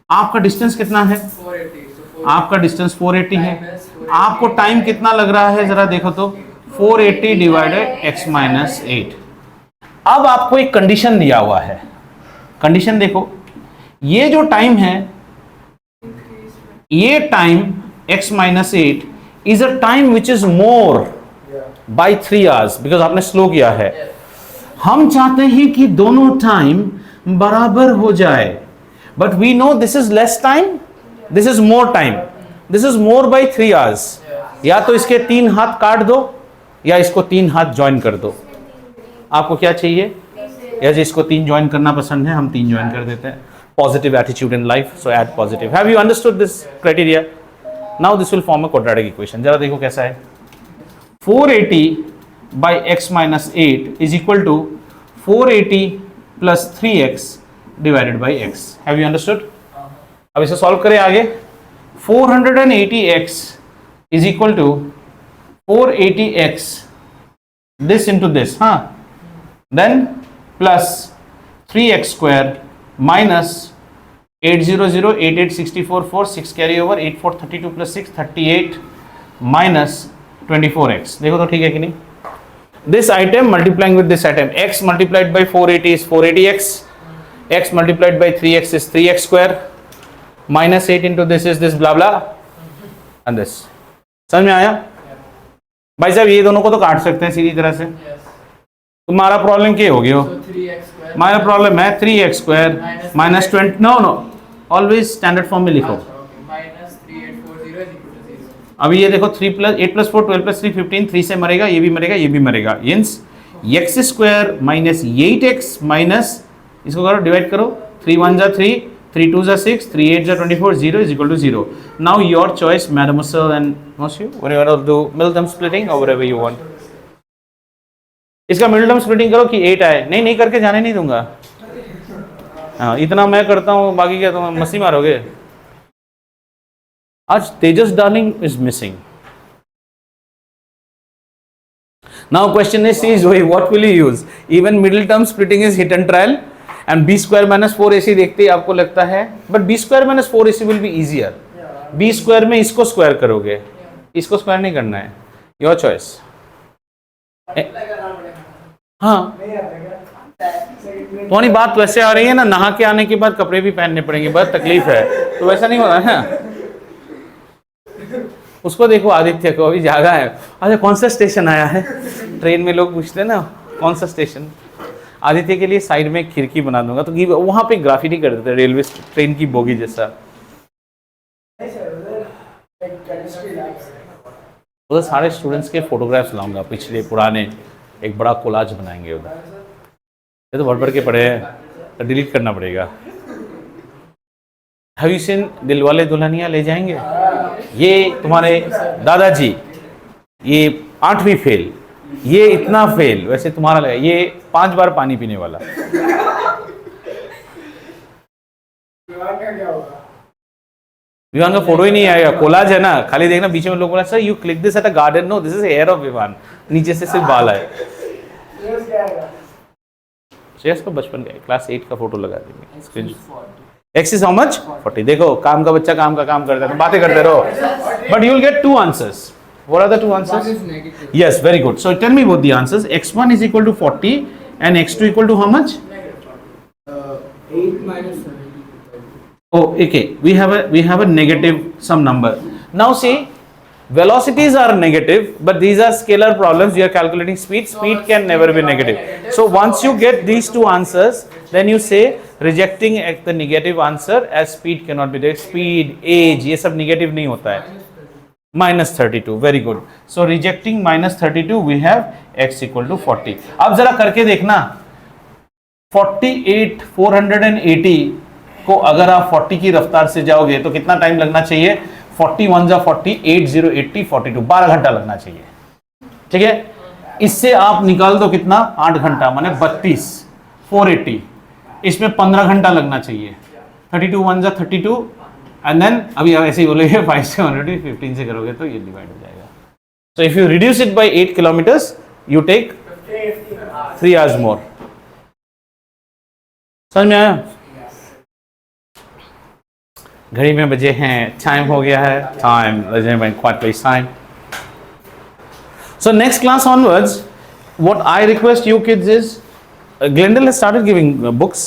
Speaker 1: आपका डिस्टेंस कितना है? 480। आपका डिस्टेंस 480 है। आपको टाइम कितना लग रहा है, जरा देखो तो, 480 डिवाइडेड x माइनस 8। अब आपको एक कंडीशन दिया हुआ है। कंडीशन देखो, ये जो टाइम है, ये time x minus 8 is a time which is more by 3 hours, because आपने स्लो किया है। हम चाहते हैं कि दोनों टाइम बराबर हो जाए, but we know this is less time, this is more time, this is more by 3 hours. या तो इसके 3 हाथ काट दो या इसको 3 हाथ ज्वाइन कर दो। आपको क्या चाहिए? या जिसको 3 ज्वाइन करना पसंद है हम 3 ज्वाइन कर देते हैं। Positive attitude in life, so add positive. Have you understood this criteria? Now this will form a quadratic equation. जरा देखो कैसा है। 480 by x minus 8 is equal to 480 plus 3x divided by x. Have you understood? अब इसे solve करें आगे। 480x is equal to 480x this into this, हाँ, then plus 3x square minus 800 8864 4 6 carry over 8432 plus 6 38 minus 24x। देखो तो ठीक है कि नहीं? This item multiplying with this item, x multiplied by 480 is 480x, x multiplied by 3x is 3x square, minus 8 into this is this blah blah and this। समझ में आया? भाई साहब ये दोनों को तो काट सकते हैं सीधी तरह से। तुम्हारा प्रॉब्लम क्या हो गया हो? हमारा प्रॉब्लम है 3x square minus 20, know always standard form में लिखो। अभी ये देखो 3 प्लस 8 प्लस 4 12 प्लस 3 15, 3 से मरेगा, ये भी मरेगा, ये भी मरेगा। Jens x square minus 8x minus इसको करो डिवाइड करो, 3 1 जा 3, 3 2 जा 6, 3 8 जा 24, 0 is equal to 0। Now your choice mademoiselle and monsieur, what you want to do, middle term splitting or whatever you want। इसका मिडिल टर्म स्प्लिटिंग करो कि 8 आए। नहीं करके जाने नहीं दूंगा। हाँ इतना मैं करता हूँ, बाकी क्या तुम मस्ती मारोगे? आज Tejas darling is missing. Now question is what will you use? Even middle term splitting is hit and trial and b square minus 4ac देखते ही आपको लगता है, but b square minus 4ac will be easier. b square में इसको square करोगे, इसको square नहीं करना है, योर चॉइस। हाँ तुम्हारी बात वैसे आ रही है ना, नहा के आने के बाद कपड़े भी पहनने पड़ेंगे, बहुत तकलीफ है, तो वैसा नहीं हो रहा है। उसको देखो आदित्य को, अभी जागा है। अच्छा कौन सा स्टेशन आया है? ट्रेन में लोग पूछते हैं ना कौन सा स्टेशन। आदित्य के लिए साइड में एक खिड़की बना दूंगा तो वहां पे ग्राफिटी कर देते, रेलवे ट्रेन की बोगी जैसा। उधर सारे स्टूडेंट्स के फोटोग्राफ्स लाऊंगा, पिछले पुराने, एक बड़ा कोलाज बनाएंगे उधर। ये तो बढ़ के पड़े हैं, तो डिलीट करना पड़ेगा। Have you seen Dilwale Dulhania ले जाएंगे? ये तुम्हारे दादाजी ये 8वीं फेल, ये इतना फेल, वैसे तुम्हारा लगा ये 5 बार पानी पीने वाला। विवान का फोटो ही नहीं आएगा, कोलाज है ना, खाली देखना बीच में लोग बोला sir you click this at a garden, no this is here of Vivaan, नीचे से सिर्फ बाल है। श्रेयस को बचपन का क्लास 8 का फोटो लगा देंगे। X is how much? 40। देखो काम का बच्चा काम का काम करता है, तो बातें करते रहो, but you will get 2 answers. What are the 2 answers? Yes, very good. So tell me both the answers. x1 is equal to 40 and x2 equal to how much?
Speaker 2: 8 minus 70.
Speaker 1: Oh, okay. We have a negative some number. Now see, velocities are negative, but these are scalar problems. You are calculating speed. Speed can never be negative. So once you get these 2 answers, then you say rejecting the negative answer as speed cannot be there. Speed, age, ये सब negative नहीं होता है. minus 32, very good. So rejecting minus 32, we have x equal to 40. अब जरा करके देखना, 48 480 को अगर आप 40 की रफ्तार से जाओगे तो कितना टाइम लगना चाहिए? 41 जा 40, 80 80 42, 12 घंटा लगना चाहिए। ठीक है, इससे आप निकाल दो कितना? 8 घंटा, माने 32, 480, इसमें 15 घंटा लगना चाहिए। 32 1 जा 32 एंड देन अभी आप ऐसे ही बोलोगे 5 से 115 से करोगे तो ये डिवाइड हो जाएगा। So if you reduce it by 8 kilometres you take 3 hours more. समझ में आया? घड़ी में बजे हैं, टाइम हो गया है, time quite place time. So next class onwards what I request you kids is Glendale has started giving books.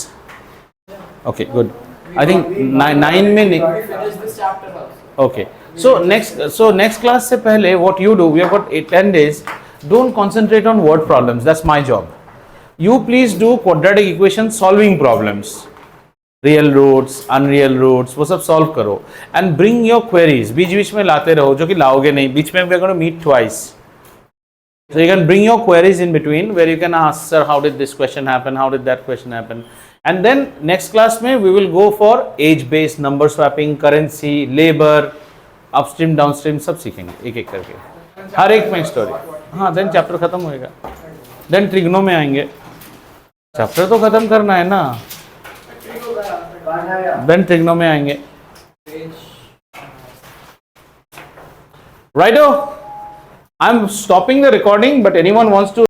Speaker 1: Okay, good. I think 9 में okay. So next class से पहले what you do, we have got 10 days. Don't concentrate on word problems. That's my job. You please do quadratic equation solving problems. Real roots, unreal roots, वो सब solve करो. And bring your queries. बीच में लाते रहो, जो कि लाओगे नहीं. बीच में we are going to meet twice. So you can bring your queries in between where you can ask, sir, how did this question happen? How did that question happen? And then next class में we will go for age based, number swapping, currency, labor, upstream, downstream सब सीखेंगे एक एक करके हर एक में story. हाँ, then chapter खत्म होएगा. Then ट्रिग्नो में आएंगे. चैप्टर तो खत्म करना है ना. Then ट्रिग्नो में आएंगे. Righto. I'm stopping the recording, but anyone wants to